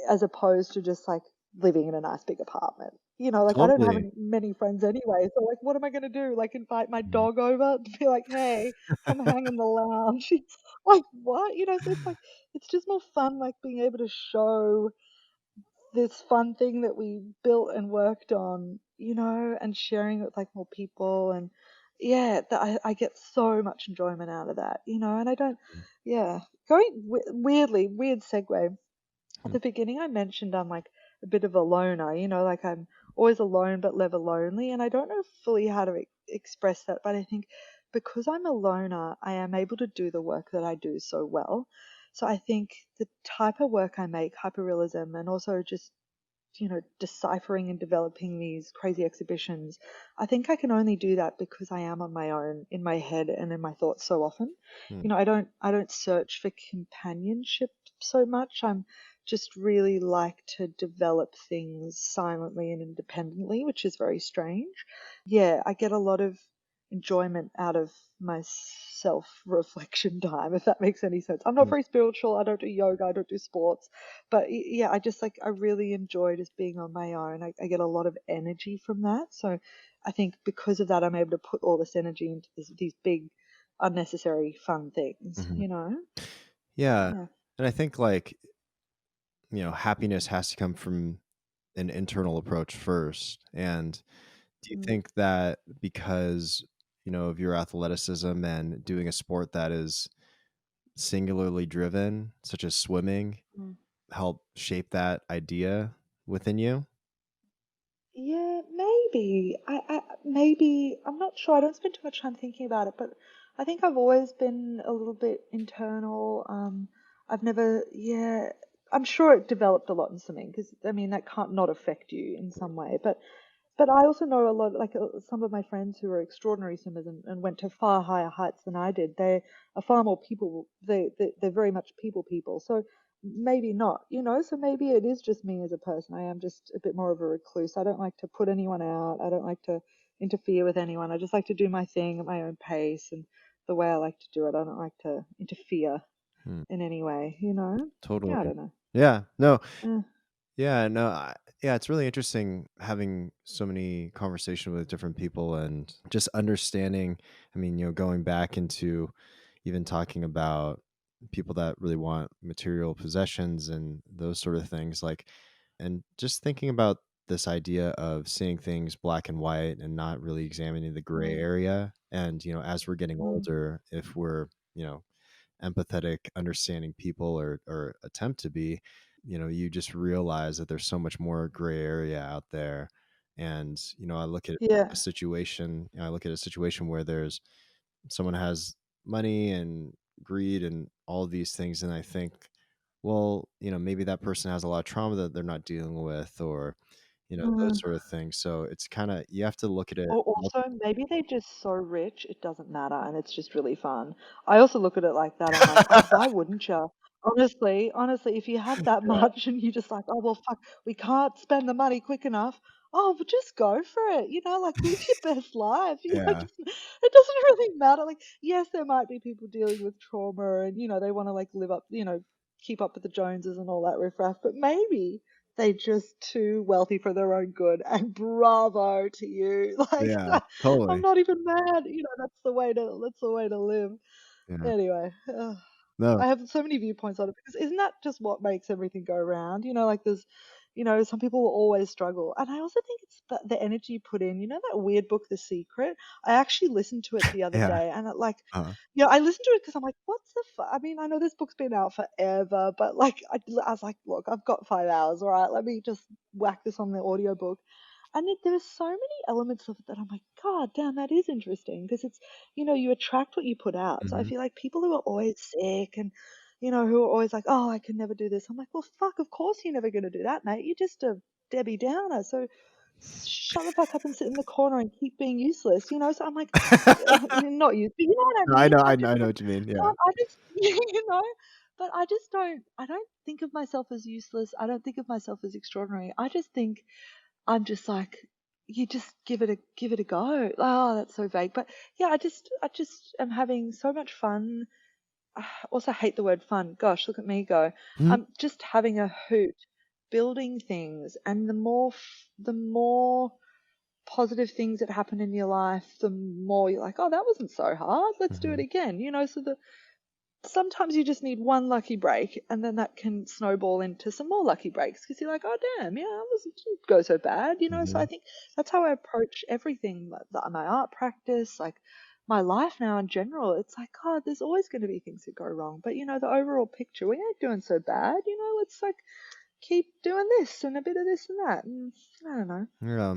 as opposed to just like living in a nice big apartment. Like I don't have Totally. many friends anyway, so like, what am I gonna do? Like invite my Mhm. dog over to be like, hey, come hang in the lounge? Like what? So it's like it's just more fun, like being able to show this fun thing that we built and worked on, and sharing it with like more people and yeah, I get so much enjoyment out of that, and I don't, yeah, going weirdly, weird segue. At Mhm. the beginning, I mentioned I'm like a bit of a loner, like I'm always alone but never lonely, and I don't know fully how to express that, but I think because I'm a loner, I am able to do the work that I do so well. So I think the type of work I make, hyperrealism, and also just deciphering and developing these crazy exhibitions. I think I can only do that because I am on my own in my head and in my thoughts so often. Mm. I don't search for companionship so much. I'm just really like to develop things silently and independently, which is very strange. Yeah, I get a lot of enjoyment out of my self reflection time, if that makes any sense. I'm not Mm. very spiritual. I don't do yoga. I don't do sports. But yeah, I just like, I really enjoy just being on my own. I get a lot of energy from that. So I think because of that, I'm able to put all this energy into these big, unnecessary, fun things, Mhm. Yeah. Yeah. And I think, like, happiness has to come from an internal approach first. And do you Mm, think that because, of your athleticism and doing a sport that is singularly driven, such as swimming, mm. help shape that idea within you? Yeah, maybe. Maybe I'm not sure. I don't spend too much time thinking about it, but I think I've always been a little bit internal. I've never, yeah, I'm sure it developed a lot in swimming because I mean that can't not affect you in some way. But I also know a lot, like some of my friends who are extraordinary swimmers and went to far higher heights than I did. They are far more people. They're very much people. So maybe not, so maybe it is just me as a person. I am just a bit more of a recluse. I don't like to put anyone out. I don't like to interfere with anyone. I just like to do my thing at my own pace and the way I like to do it. I don't like to interfere Hmm, in any way, Yeah, I totally. don't know. Yeah. No. Eh, Yeah. No. Yeah. It's really interesting having so many conversation with different people and just understanding. I mean, going back into even talking about people that really want material possessions and those sort of things, like, and just thinking about this idea of seeing things black and white and not really examining the gray mm, area. And as we're getting mm, older, if we're empathetic, understanding people, or attempt to be, you just realize that there's so much more gray area out there. And I look at a yeah. situation, I look at a situation where there's someone has money and greed and all of these things, and I think, well, maybe that person has a lot of trauma that they're not dealing with, or those Mm. sort of things. So it's kind of, you have to look at it Or also, maybe they're just so rich, it doesn't matter, and it's just really fun. I also look at it like that. I'm like, oh, why wouldn't you? Honestly, if you had that Yeah, much and you just like, oh, well, fuck, we can't spend the money quick enough. Oh, but just go for it. Like live your best life. yeah, It doesn't really matter. Like, yes, there might be people dealing with trauma and, they want to like live up, keep up with the Joneses and all that riffraff, but maybe they just too wealthy for their own good, and bravo to you. Like yeah, totally. I'm not even mad. That's the way to live. Yeah, Anyway, no, I have so many viewpoints on it because isn't that just what makes everything go round? Like there's, some people will always struggle, and I also think it's the energy you put in. That weird book, The Secret. I actually listened to it the other yeah, day, and it like, uh, I listened to it because I'm like, what's the? I mean, I know this book's been out forever, but like, I was like, look, I've got 5 hours. All right, let me just whack this on the audiobook. And there were so many elements of it that I'm like, God damn, that is interesting because it's, you attract what you put out. So I mhm. feel like people who are always sick and, who are always like, oh, I can never do this. I'm like, well, fuck, of course you're never going to do that, mate. You're just a Debbie Downer. So shut the fuck up and sit in the corner and keep being useless. So I'm like, not you, but you know what I No, I mean? know, I I just know like, what you mean. Yeah. God, I just, but I don't think of myself as useless. I don't think of myself as extraordinary. I just think I'm just like, you just give it a go. Oh, that's so vague. But yeah, I just am having so much fun. I also hate the word fun. Gosh, look at me go. Mhm. I'm just having a hoot, building things, and the more positive things that happen in your life, the more you're like, oh, that wasn't so hard. Let's do it Mhm. again. So sometimes you just need one lucky break, and then that can snowball into some more lucky breaks because you're like, oh damn, yeah, that wasn't didn't go so bad. So I Mhm. think that's how I approach everything, my art practice, like my life now in general. It's like, God, there's always going to be things that go wrong, but the overall picture, we ain't doing so bad. Let's like keep doing this and a bit of this and that, and I don't know. Yeah.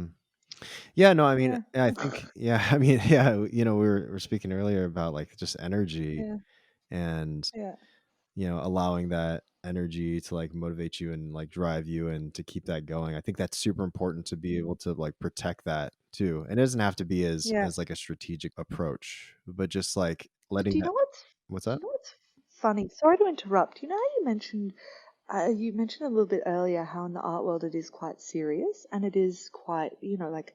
Yeah, no, I mean, Yeah, I think, yeah, I mean, yeah, we were speaking earlier about like just energy yeah, and, yeah. allowing that energy to like motivate you and like drive you and to keep that going. I think that's super important to be able Mm. to like protect that too. And it doesn't have to be Yeah. as like a strategic approach, but just like But letting do you that. know what's What's do that? you know what's funny? Sorry to interrupt. How you mentioned a little bit earlier how in the art world it is quite serious and it is quite, like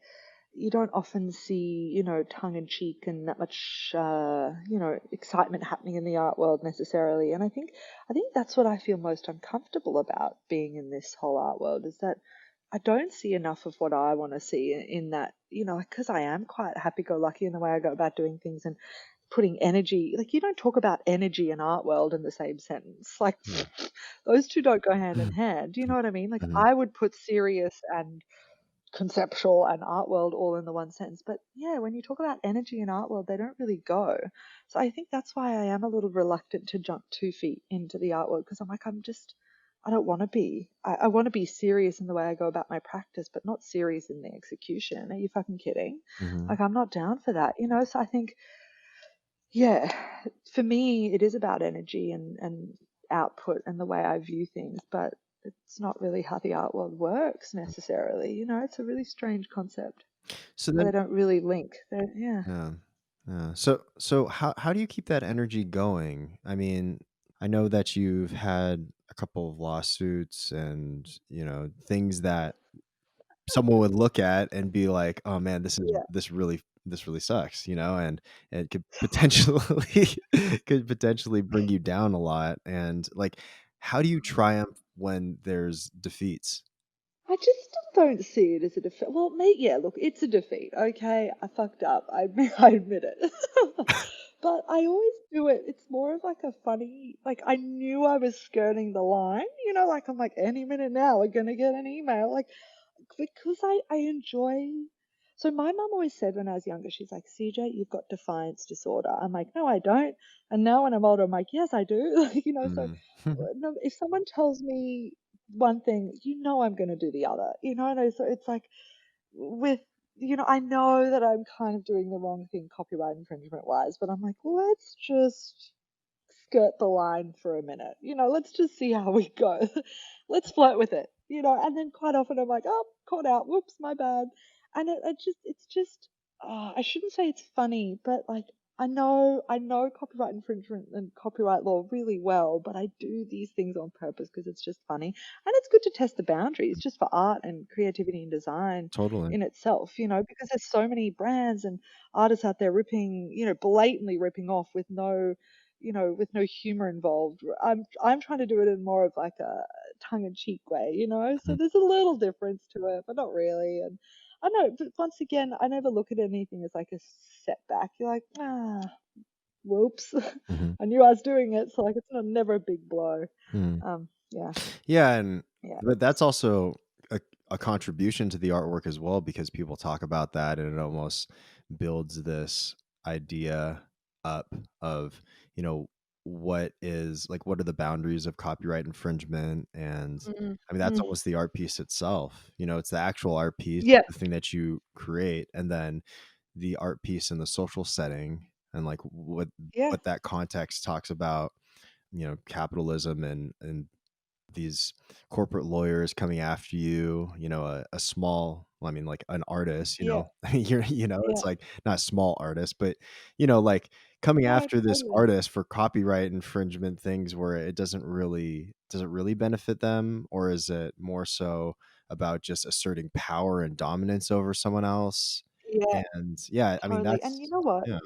you don't often see, tongue in cheek and that much, excitement happening in the art world necessarily. And I think that's what I feel most uncomfortable about being in this whole art world is that I don't see enough of what I want to see in that, because I am quite happy-go-lucky in the way I go about doing things and putting energy. Like you don't talk about energy and art world in the same sentence. Like Hmm. those two don't go hand in hand. Do you know what I mean? Like Mhm. I would put serious and conceptual and art world all in the one sentence. But yeah, when you talk about energy and art world, they don't really go. So I think that's why I am a little reluctant to jump 2 feet into the art world because I'm like, I don't want to be. I want to be serious in the way I go about my practice, but not serious in the execution. Are you fucking kidding? Mhm. Like, I'm not down for that. So I think, yeah, for me, it is about energy and output and the way I view things, but it's not really how the art world works necessarily. It's a really strange concept. So They then, don't really link. Yeah. yeah. Yeah. So how do you keep that energy going? I mean, I know that you've had a couple of lawsuits and, things that someone would look at and be like, "Oh man, Yeah. this really sucks," and it could potentially could potentially bring you down a lot. And like, how do you triumph when there's defeats? I just still don't see it as a defeat. Well, mate, yeah, look, it's a defeat. Okay, I fucked up. I admit it. But I always do it. It's more of like a funny, like I knew I was skirting the line, like I'm like any minute now we're gonna get an email, like because I enjoy. So my mum always said when I was younger, she's like, CJ, you've got defiance disorder. I'm like, no, I don't. And now when I'm older, I'm like, yes, I do. So Mm. no, if someone tells me one thing, I'm going to do the other, and so it's like with, I know that I'm kind of doing the wrong thing copyright infringement wise, but I'm like, let's just skirt the line for a minute. Let's just see how we go. Let's flirt with it. And then quite often I'm like, oh, caught out. Whoops, my bad. And it's just, I shouldn't say it's funny, but like, I know copyright infringement and copyright law really well, but I do these things on purpose because it's just funny. And it's good to test the boundaries just for art and creativity and design Totally. in itself, because there's so many brands and artists out there ripping, blatantly ripping off with no humor involved. I'm trying to do it in more of like a tongue-in-cheek way, So Mhm. there's a little difference to it, but not really. And I know, but once again, I never look at anything as like a setback. You're like, whoops, Mhm. I knew I was doing it, so like it's never a big blow. Mhm. Yeah, Yeah, and yeah, but that's also a contribution to the artwork as well, because people talk about that and it almost builds this idea up of, you know, what are the boundaries of copyright infringement. And mm I mean, that's mm. almost the art piece itself. It's the actual art piece, Yeah, the thing that you create, and then the art piece in the social setting, and like yeah, what that context talks about, capitalism and these corporate lawyers coming after you, a small, well, I mean, like an artist, yeah, it's yeah. like not a small artist, but, like coming No, after this totally. artist for copyright infringement things where it does it really benefit them? Or is it more so about just asserting power and dominance over someone else? Yeah, And yeah, I mean, totally. And you that's, know what? yeah.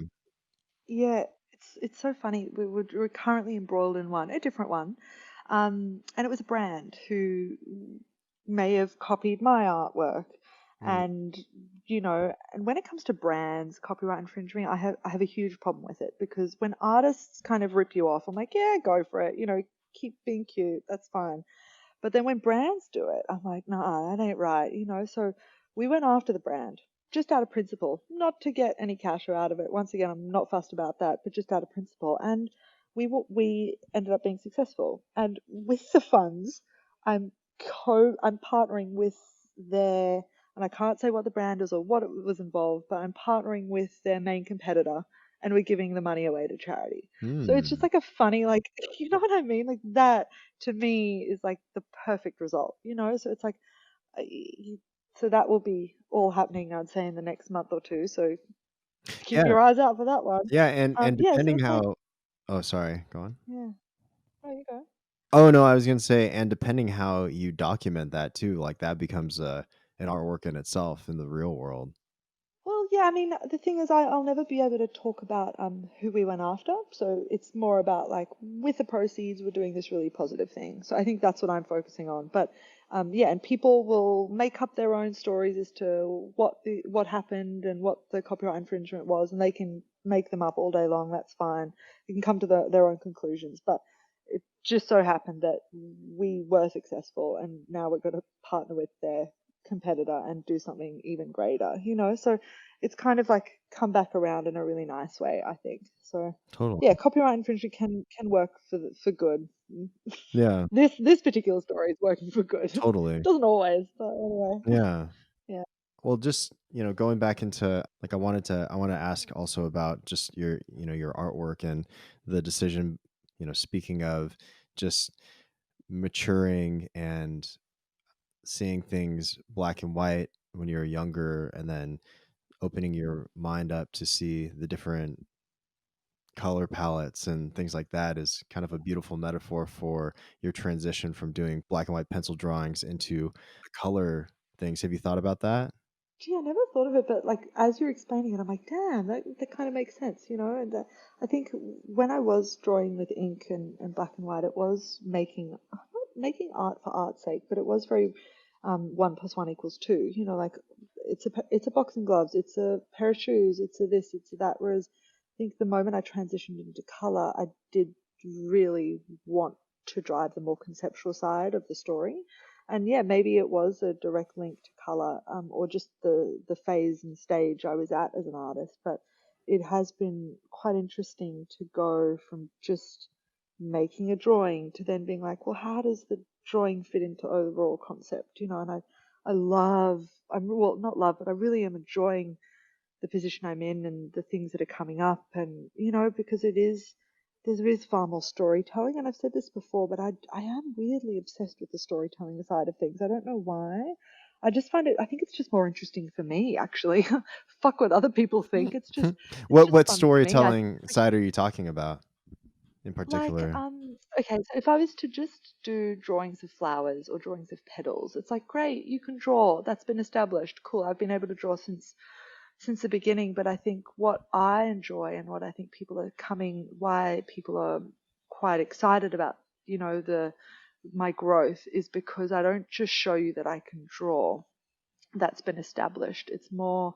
Yeah, it's so funny. We're currently embroiled in a different one, and it was a brand who may have copied my artwork, Mm, and and when it comes to brands copyright infringement, I have a huge problem with it because when artists kind of rip you off, I'm like, yeah, go for it, keep being cute, that's fine. But then when brands do it, I'm like, nah, that ain't right, So we went after the brand just out of principle, not to get any cash out of it. Once again, I'm not fussed about that, but just out of principle. And we ended up being successful. And with the funds, I'm I'm partnering with their, and I can't say what the brand is or what it was involved, but I'm partnering with their main competitor, and we're giving the money away to charity. So it's just mm. like a funny, like, you know what I mean? Like that to me is like the perfect result, So it's like, so that will be all happening, I'd say, in the next month or two. So keep Yeah, your eyes out for that one. yeah, and Yeah. So depending it's like, how, oh, sorry, go on. yeah. There you go. Oh, no, I was gonna say, and depending how you document that too, like, that becomes an artwork in itself in the real world. Well, yeah, I mean, the thing is, I'll never be able to talk about who we went after. So it's more about like with the proceeds, we're doing this really positive thing. So I think that's what I'm focusing on. But yeah, and people will make up their own stories as to what happened and what the copyright infringement was, and they can make them up all day long. That's fine. They can come to their own conclusions. But it just so happened that we were successful, and now we're going to partner with their competitor and do something even greater, So it's kind of like come back around in a really nice way, I think. So yeah, Totally. copyright infringement can work for good. Yeah, This particular story is working for good. totally. Doesn't always, but anyway. Yeah. Yeah. Well, just, going back into, like, I wanna ask also about just your artwork and the decision, speaking of just maturing and seeing things black and white when you're younger, and then opening your mind up to see the different color palettes and things like that is kind of a beautiful metaphor for your transition from doing black and white pencil drawings into the color things. Have you thought about that? Gee, I never thought of it, but like as you're explaining it, I'm like, damn, that kind of makes sense, you know? And I think when I was drawing with ink and black and white, it was not making art for art's sake, but it was very 1 + 1 = 2, you know, like it's a box and gloves, it's a pair of shoes, it's a this, it's a that. Whereas I think the moment I transitioned into color, I did really want to drive the more conceptual side of the story. And yeah, maybe it was a direct link to color, or just the phase and stage I was at as an artist. But it has been quite interesting to go from just making a drawing to then being like, well, how does the drawing fit into overall concept? You know, and I love, well, not love, but I really am enjoying the position I'm in and the things that are coming up. And, you know, because there is far more storytelling. And I've said this before, but I am weirdly obsessed with the storytelling side of things. I don't know why. I just find it, I think it's just more interesting for me, actually. Fuck what other people think. It's just What fun for me. I think storytelling side are you talking about in like, particular? okay, so if I was to just do drawings of flowers or drawings of petals, it's like, great, you can draw. That's been established. Cool. I've been able to draw since the beginning. But I think what I enjoy and what I think why people are quite excited about, you know, my growth is because I don't just show you that I can draw. That's been established. It's more,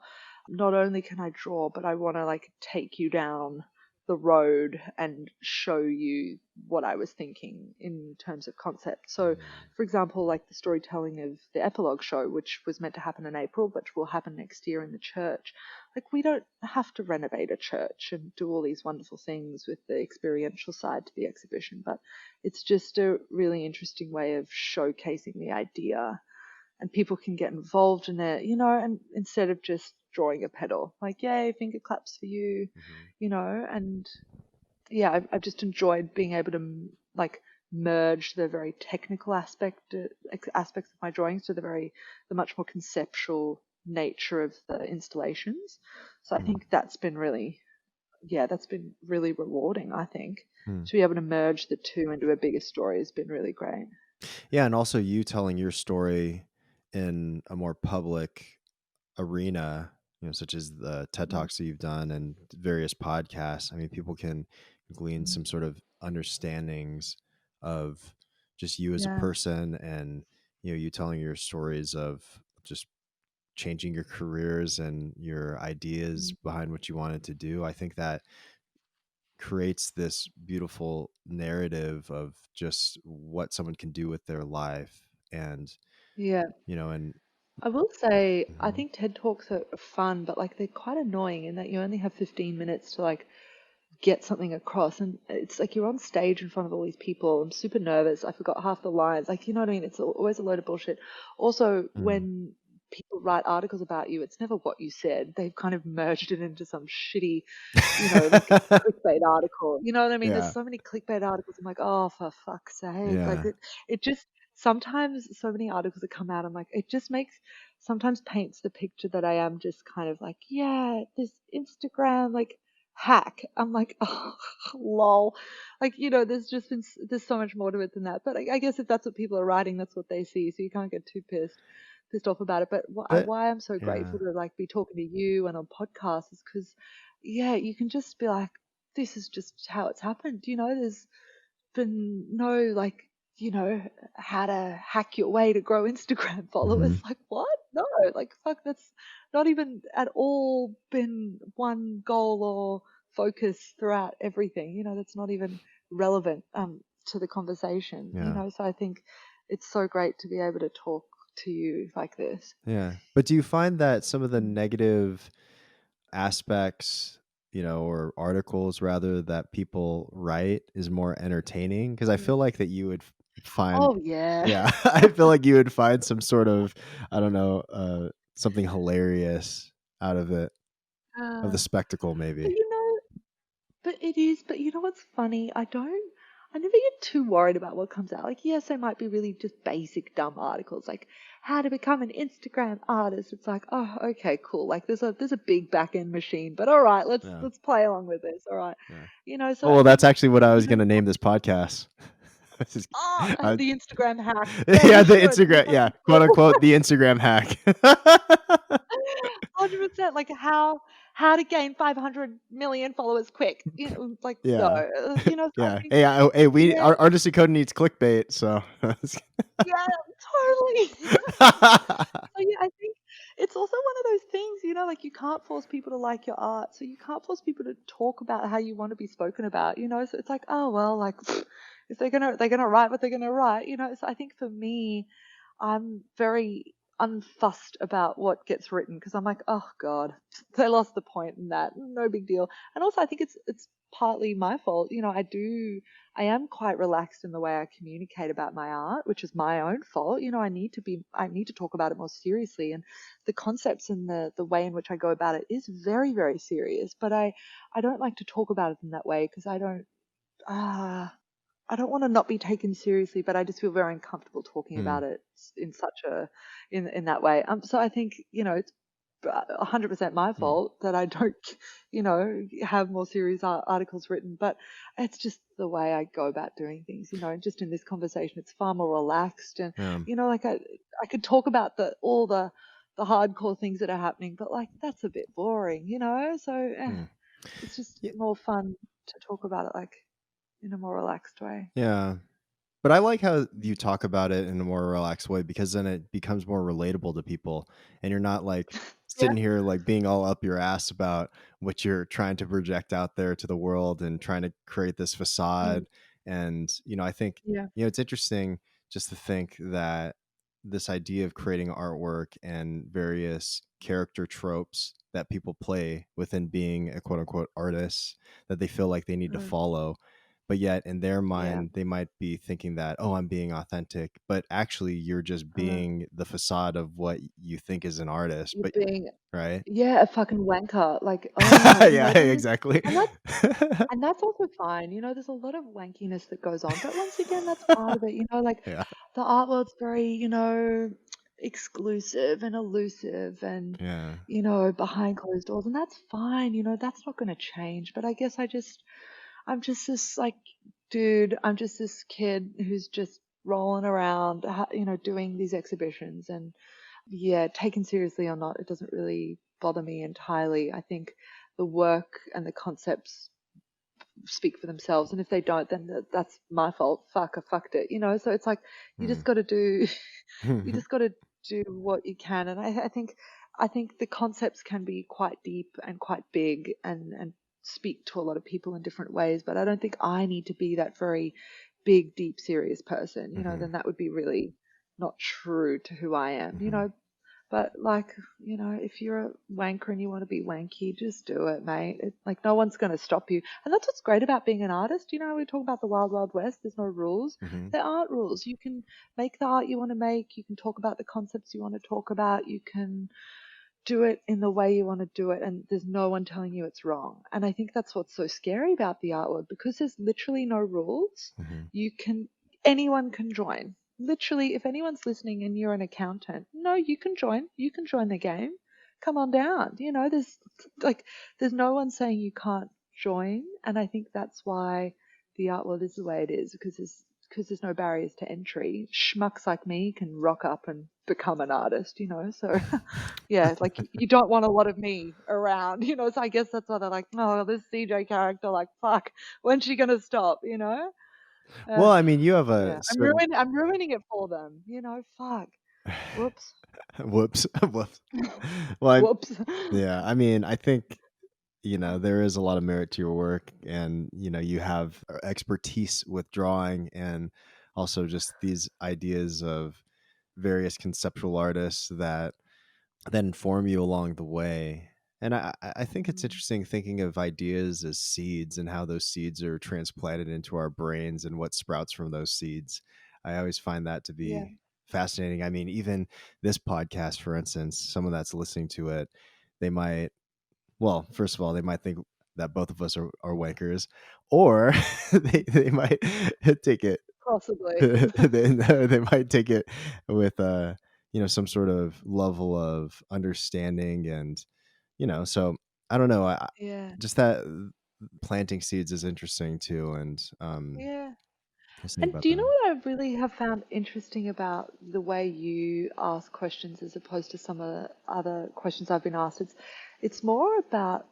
not only can I draw, but I want to like take you down the road and show you what I was thinking in terms of concept. So, for example, like the storytelling of the epilogue show, which was meant to happen in April, but will happen next year in the church. Like, we don't have to renovate a church and do all these wonderful things with the experiential side to the exhibition, but it's just a really interesting way of showcasing the idea, and people can get involved in it, you know, and instead of just drawing a pedal, like, yay, finger claps for you, Mhm. you know. And yeah, I've just enjoyed being able to like merge the very technical aspects of my drawings to the much more conceptual nature of the installations. So I think that's been really rewarding. I think Hmm. to be able to merge the two into a bigger story has been really great. Yeah, and also you telling your story in a more public arena, such as the TED Mm. Talks that you've done and various podcasts. I mean, people can glean Mm. some sort of understandings of just you as a Yeah. person, and you telling your stories of just changing your careers and your ideas Mm. behind what you wanted to do. I think that creates this beautiful narrative of just what someone can do with their life. And Yeah. and I will say, I Mhm. think TED Talks are fun, but like they're quite annoying in that you only have 15 minutes to like get something across. And it's like you're on stage in front of all these people. I'm super nervous. I forgot half the lines. Like, you know what I mean? It's always a load of bullshit. Also, Mm. when people write articles about you, it's never what you said. They've kind of merged it into some shitty, you know, like clickbait article. You know what I mean? There's Yeah, so many clickbait articles. I'm like, oh, for fuck's sake. Like yeah. it just, sometimes so many articles that come out, I'm like, it just sometimes paints the picture that I am just kind of like, yeah, this Instagram, like, hack. I'm like, oh, lol. Like, you know, there's so much more to it than that. But I guess if that's what people are writing, that's what they see. So you can't get too pissed off about it. But But why I'm so yeah. grateful to like be talking to you and on podcasts is because, yeah, you can just be like, this is just how it's happened. You know, there's been no like, you know, how to hack your way to grow Instagram followers. Mhm. Like, what? No, like, fuck, that's not even at all been one goal or focus throughout everything. You know, that's not even relevant to the conversation, you Yeah. know. So I think it's so great to be able to talk to you like this. Yeah. But do you find that some of the Mm. negative aspects, or articles rather that people write is more entertaining? Because I feel like that you would find, Oh yeah. yeah, I feel like you would find some sort of, I don't know, something hilarious out of it, of Uh, the spectacle, but maybe. you know, but it is, but you know what's funny? I never get too worried about what comes out. Like, yes, they might be really just basic dumb articles, like how to become an Instagram artist. It's like, oh, okay, cool. Like there's a big back end machine, but all right, Yeah. let's play along with this. All right, Yeah. so Oh, I well, that's think actually what I was going even to name this podcast. the Instagram hack. There Yeah, you the go. It's the Instagram, yeah, fucking quote title. unquote, the Instagram hack. 100%. Like how to gain 500 million followers quick. Like no. Yeah. So I Yeah. think Hey, we yeah, our artist code needs clickbait, so yeah, totally. So yeah, I think it's also one of those things, like you can't force people to like your art, so you can't force people to talk about how you want to be spoken about. So it's like, oh well, like if they're gonna write what they're gonna write. So I think for me, I'm very unfussed about what gets written because I'm like, oh God, they lost the point in that. No big deal. And also I think it's partly my fault. I am quite relaxed in the way I communicate about my art, which is my own fault. I need to talk about it more seriously. And the concepts and the way in which I go about it is very, very serious. But I don't like to talk about it in that way because I don't want to not be taken seriously, but I just feel very uncomfortable talking Hmm. about it in that way. So I think, it's 100% my Hmm. fault that I don't, have more serious articles written, but it's just the way I go about doing things, just in this conversation, it's far more relaxed and, Yeah. like I could talk about all the hardcore things that are happening, but like, that's a bit boring. So Hmm. it's just Yeah. more fun to talk about it like in a more relaxed way. Yeah. But I like how you talk about it in a more relaxed way because then it becomes more relatable to people. And you're not like Yeah. sitting here like being all up your ass about what you're trying to project out there to the world and trying to create this Mm, facade. And, I think, yeah. it's interesting just to think that this idea of creating artwork and various character tropes that people play within being a quote unquote artist that they feel like they need to Mm, follow, but yet in their yeah. mind they might be thinking that, oh, I'm being authentic, but actually you're just Uh, being the facade of what you think is an artist, you're but being, right. yeah, a fucking wanker. Like, oh, Yeah, exactly. and that's and that's also fine. There's a lot of wankiness that goes on, but once again, that's part of it. Like Yeah. the art world's very, exclusive and elusive and, Yeah. behind closed doors, and that's fine. That's not going to change. But I guess I'm just this like dude. I'm just this kid who's just rolling around, doing these exhibitions. And yeah, taken seriously or not, it doesn't really bother me entirely. I think the work and the concepts speak for themselves, and if they don't, then that's my fault. Fuck, I fucked it. So it's like you Hmm. just got to do, you just got to do what you can. And I think the concepts can be quite deep and quite big and speak to a lot of people in different ways. But I don't think I need to be that very big, deep, serious person. Hmm. Then that would be really not true to who I am. Hmm. But like, if you're a wanker and you want to be wanky, just do it, mate. Like no one's going to stop you. And that's what's great about being an artist. We talk about the wild, wild west. There's no rules. Hmm. There aren't rules. You can make the art you want to make. You can talk about the concepts you want to talk about. You can do it in the way you want to do it. And there's no one telling you it's wrong. And I think that's what's so scary about the art world because there's literally no rules. Hmm. Anyone can join. Literally, if anyone's listening and you're an accountant, no, you can join. You can join the game. Come on down. There's no one saying you can't join, and I think that's why the art world is the way it is because there's no barriers to entry. Schmucks like me can rock up and become an artist. So yeah, it's like you don't want a lot of me around. So I guess that's why they're like, oh, this CJ character, like, fuck, when's she gonna stop? Well, Uh, I mean, you have yeah, a certain I'm ruining it for them. Fuck. Whoops. whoops. Whoops. Well, Whoops. yeah, I mean, I think there is a lot of merit to your work, and you have expertise with drawing, and also just these ideas of various conceptual artists that then inform you along the way. And I think it's Mm, interesting thinking of ideas as seeds and how those seeds are transplanted into our brains and what sprouts from those seeds. I always find that to yeah. be fascinating. I mean, even this podcast, for instance, someone that's listening to it, they might, well, first of all, they might think that both of us are wankers, or they might take it Possibly. they might take it with some sort of level of understanding, and so I don't know. Yeah. Just that planting seeds is interesting too, and Yeah. I was thinking And about do you know that. what I really have found interesting about the way you ask questions as opposed to some of the other questions I've been asked? It's more about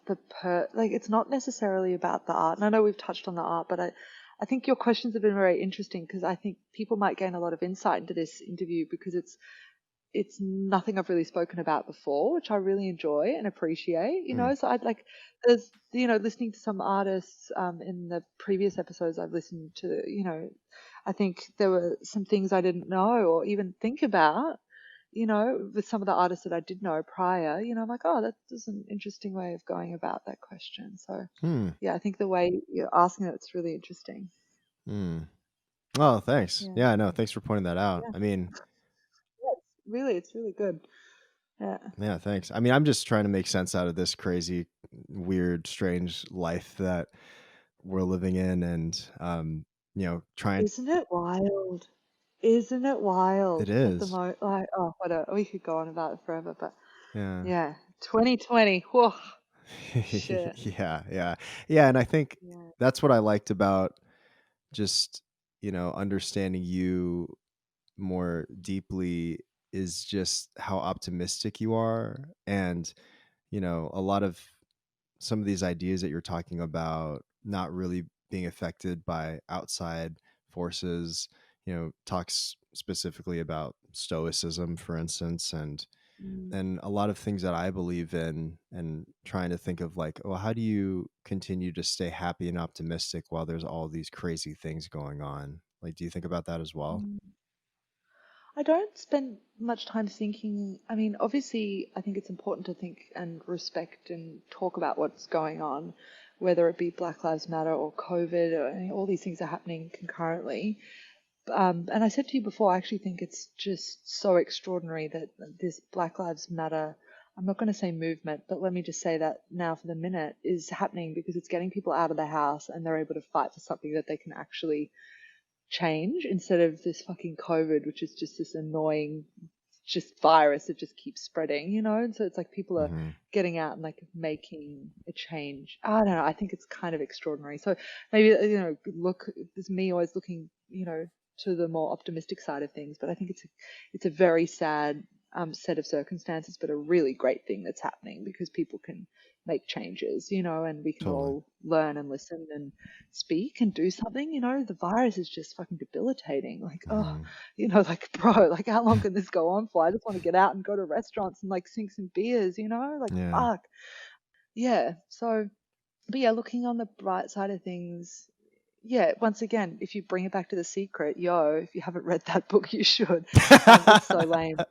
like it's not necessarily about the art. And I know we've touched on the art, but I think your questions have been very interesting because I think people might gain a lot of insight into this interview because it's nothing I've really spoken about before, which I really enjoy and appreciate, Mm. So I'd like, there's, listening to some artists in the previous episodes I've listened to, I think there were some things I didn't know or even think about, with some of the artists that I did know prior, I'm like, oh, that's an interesting way of going about that question. So, Hmm. yeah, I think the way you're asking it's really interesting. Hmm. Oh, thanks. Yeah. Yeah, no, thanks for pointing that out. Yeah. I mean, Yeah, it's really good. Yeah. yeah, thanks. I mean, I'm just trying to make sense out of this crazy, weird, strange life that we're living in, and trying. Isn't it wild? Isn't it It wild at the is. moment? Like, oh, whatever. We could go on about it forever, but Yeah. yeah, 2020. Whoa, shit. Yeah, yeah. Yeah, and I think Yeah. that's what I liked about just, understanding you more deeply, is just how optimistic you are, and a lot of some of these ideas that you're talking about not really being affected by outside forces, talks specifically about stoicism, for instance, Mm, and a lot of things that I believe in, and trying to think of like, well, how do you continue to stay happy and optimistic while there's all these crazy things going on? Like, do you think about that as well? mm. I don't spend much time thinking. I mean, obviously, I think it's important to think and respect and talk about what's going on, whether it be Black Lives Matter or COVID, or all these things are happening concurrently. And I said to you before, I actually think it's just so extraordinary that this Black Lives Matter, I'm not going to say movement, but let me just say that now for the minute, is happening because it's getting people out of the house and they're able to fight for something that they can actually change instead of this fucking COVID, which is just this annoying just virus that just keeps spreading, And so it's like people are Hmm. getting out and like making a change. I don't know. I think it's kind of extraordinary. So maybe, look, there's me always looking, to the more optimistic side of things, but I think it's a very sad set of circumstances, but a really great thing that's happening because people can make changes, and we can Totally. all learn and listen and speak and do something, The virus is just fucking debilitating. Like, oh, Hmm. like, bro, like, how long can this go on for? I just want to get out and go to restaurants and like sink some beers, Like, Yeah. fuck. Yeah. So, but yeah, looking on the bright side of things, yeah, once again, if you bring it back to The Secret, if you haven't read that book, you should. It's so lame, but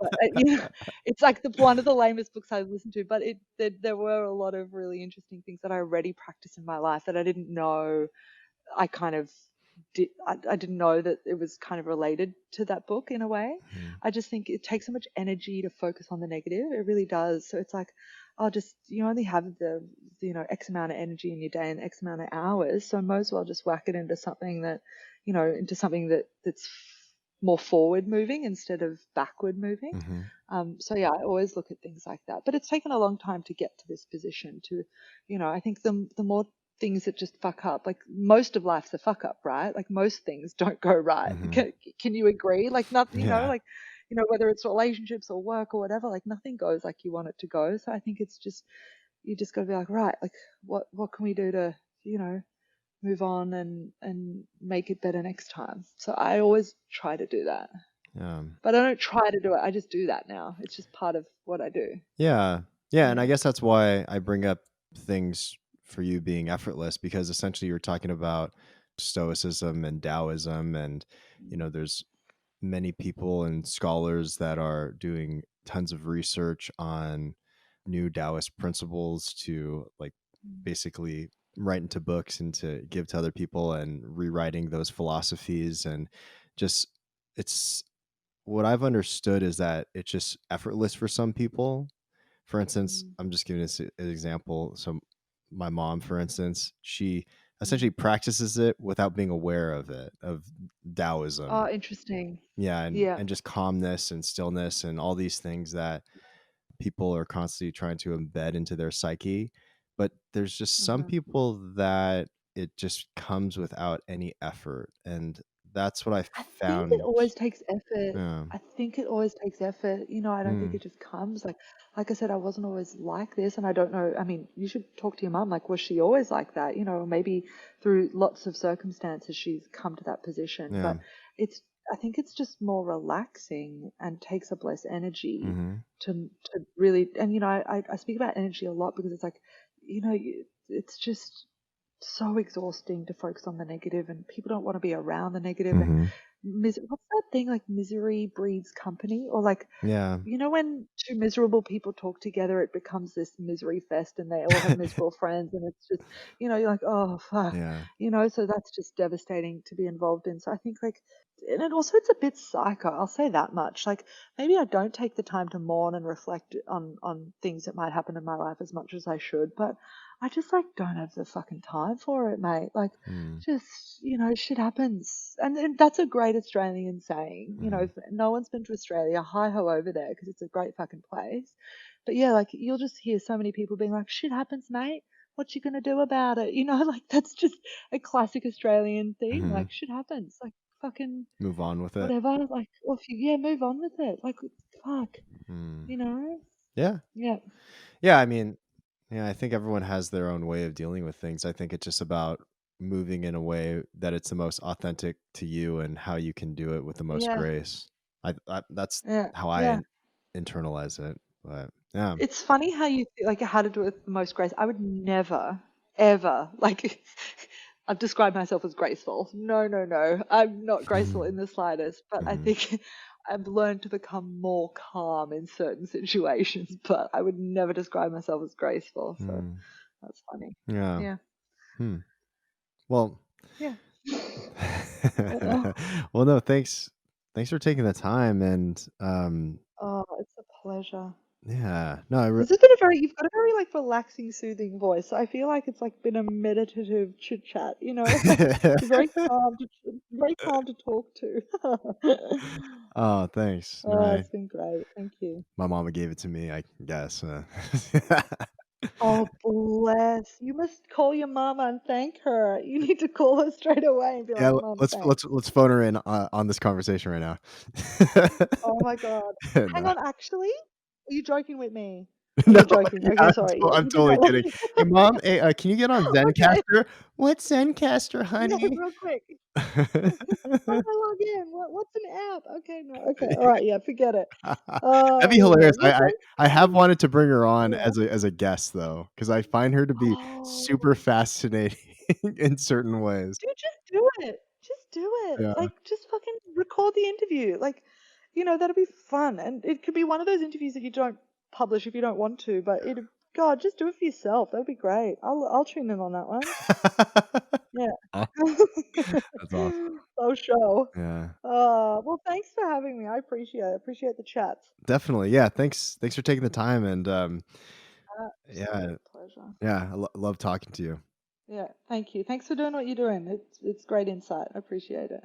it's like one of the lamest books I've listened to. But there were a lot of really interesting things that I already practice in my life that I didn't know I kind of I didn't know that it was kind of related to that book in a way. Mhm. I just think it takes so much energy to focus on the negative. It really does. So it's like, you only have X amount of energy in your day and X amount of hours. So I might as well just whack it into something that's more forward moving instead of backward moving. Mhm. So yeah, I always look at things like that. But it's taken a long time to get to this position I think the more things that just fuck up. Like most of life's a fuck up, right? Like most things don't go right. Mhm. Can you agree? Like nothing, Yeah. whether it's relationships or work or whatever, like nothing goes like you want it to go. So I think it's just, you just got to be like, right, like what can we do to, move on and make it better next time. So I always try to do that. Yeah. But I don't try to do it. I just do that now. It's just part of what I do. Yeah. Yeah, and I Yeah. guess that's why I bring up things for you being effortless, because essentially you're talking about stoicism and Taoism, and there's many people and scholars that are doing tons of research on new Taoist principles to like basically write into books and to give to other people, and rewriting those philosophies, and just it's what I've understood is that it's just effortless for some people. For instance, Mm, I'm just giving this an example. So my mom, for instance, she essentially Mm. practices it without being aware of it, of Oh, Taoism. interesting. Yeah, Yeah. and just calmness and stillness and all these things that people are constantly trying to embed into their psyche. But there's just some Hmm. people that it just comes without any effort. And that's what I I think it found. always takes effort. Yeah. I think it always takes effort. I don't think Mm, it just comes. Like I said, I wasn't always like this, and I don't know. I mean, you should talk to your mum. Like, was she always like that? Maybe through lots of circumstances she's come to that position. yeah. But it's, I think it's just more relaxing and takes up less energy Mm-hmm. to really. And I speak about energy a lot because it's like, it's just so exhausting to focus on the negative, and people don't want to be around the negative, and Mm-hmm. what's that thing, like misery breeds company, or like, Yeah. when two miserable people talk together, it becomes this misery fest and they all have miserable friends, and it's just, you're like, oh fuck, Yeah. so that's just devastating to be involved in. So I think, like, and it also, it's a bit psycho, I'll say that much. Like, maybe I don't take the time to mourn and reflect on things that might happen in my life as much as I should, but I just, like, don't have the fucking time for it, mate. Like, Mm, just, shit happens. And that's a great Australian saying. mm, If no one's been to Australia, hi ho over there because it's a great fucking place. But yeah, like, you'll just hear so many people being like, shit happens, mate. What you gonna do about it? Like, that's just a classic Australian thing. mm-hmm. Like, shit happens. Like, fucking Move on with it. whatever. Like, or if you, yeah, move on with it. Like, fuck, Mm. you know? Yeah. Yeah. Yeah. I mean, yeah, I think everyone has their own way of dealing with things. I think it's just about moving in a way that it's the most authentic to you and how you can do it with the most Yeah. grace. That's Yeah. how I Yeah. internalize it. But yeah. It's funny how you like how to do it with the most grace. I would never, ever, like, I've described myself as graceful. No, no, no. I'm not graceful in the slightest, but I Mm-hmm. think I've learned to become more calm in certain situations, but I would never describe myself as graceful. So Mm. that's funny. Yeah. Yeah. Hmm. Well, Yeah. well, no, thanks. Thanks for taking the time. And Oh, it's a pleasure. yeah, no, This has been you've got a very, like, relaxing, soothing voice. So I feel like it's, like, been a meditative chit chat, like, you're very calm to talk to. oh, thanks. No, Oh, it's been great. Thank you. my mama gave it to me, I guess. Oh, bless. You must call your mama and thank her. You need to call her straight away and be Yeah, like, Mom, thanks. let's phone her in on this conversation right now. Oh my God. Hang No, on, actually? Are you joking with me? Oh, no, you're joking. yeah, Okay, sorry. Yeah, I'm you do totally that one. kidding. Hey, mom, hey, can you get on Okay. Zencaster? What's Zencaster, Yeah, honey? real quick. How do I log in? What's an app? Okay, no. Okay. All right. Yeah, forget it. That'd be Yeah. hilarious. Well, thanks I for have having me. wanted to bring her on Yeah. as a guest though, because I find her to be super Oh, fascinating in certain ways. dude, just do it. Just do it. Yeah. Like, just fucking record the interview. Like, that'd be fun. And it could be one of those interviews that you don't publish if you don't want to, but God, just do it for yourself. That'd be great. I'll tune in on that one. Yeah. Aw, that's awesome. Oh, show. Yeah. Well, thanks for having me. I appreciate it. Appreciate the chats. Definitely. Yeah. Thanks for taking the time and yeah, Absolute pleasure. yeah, love talking to you. Yeah, thank you. Thanks for doing what you're doing. It's great insight. I appreciate it.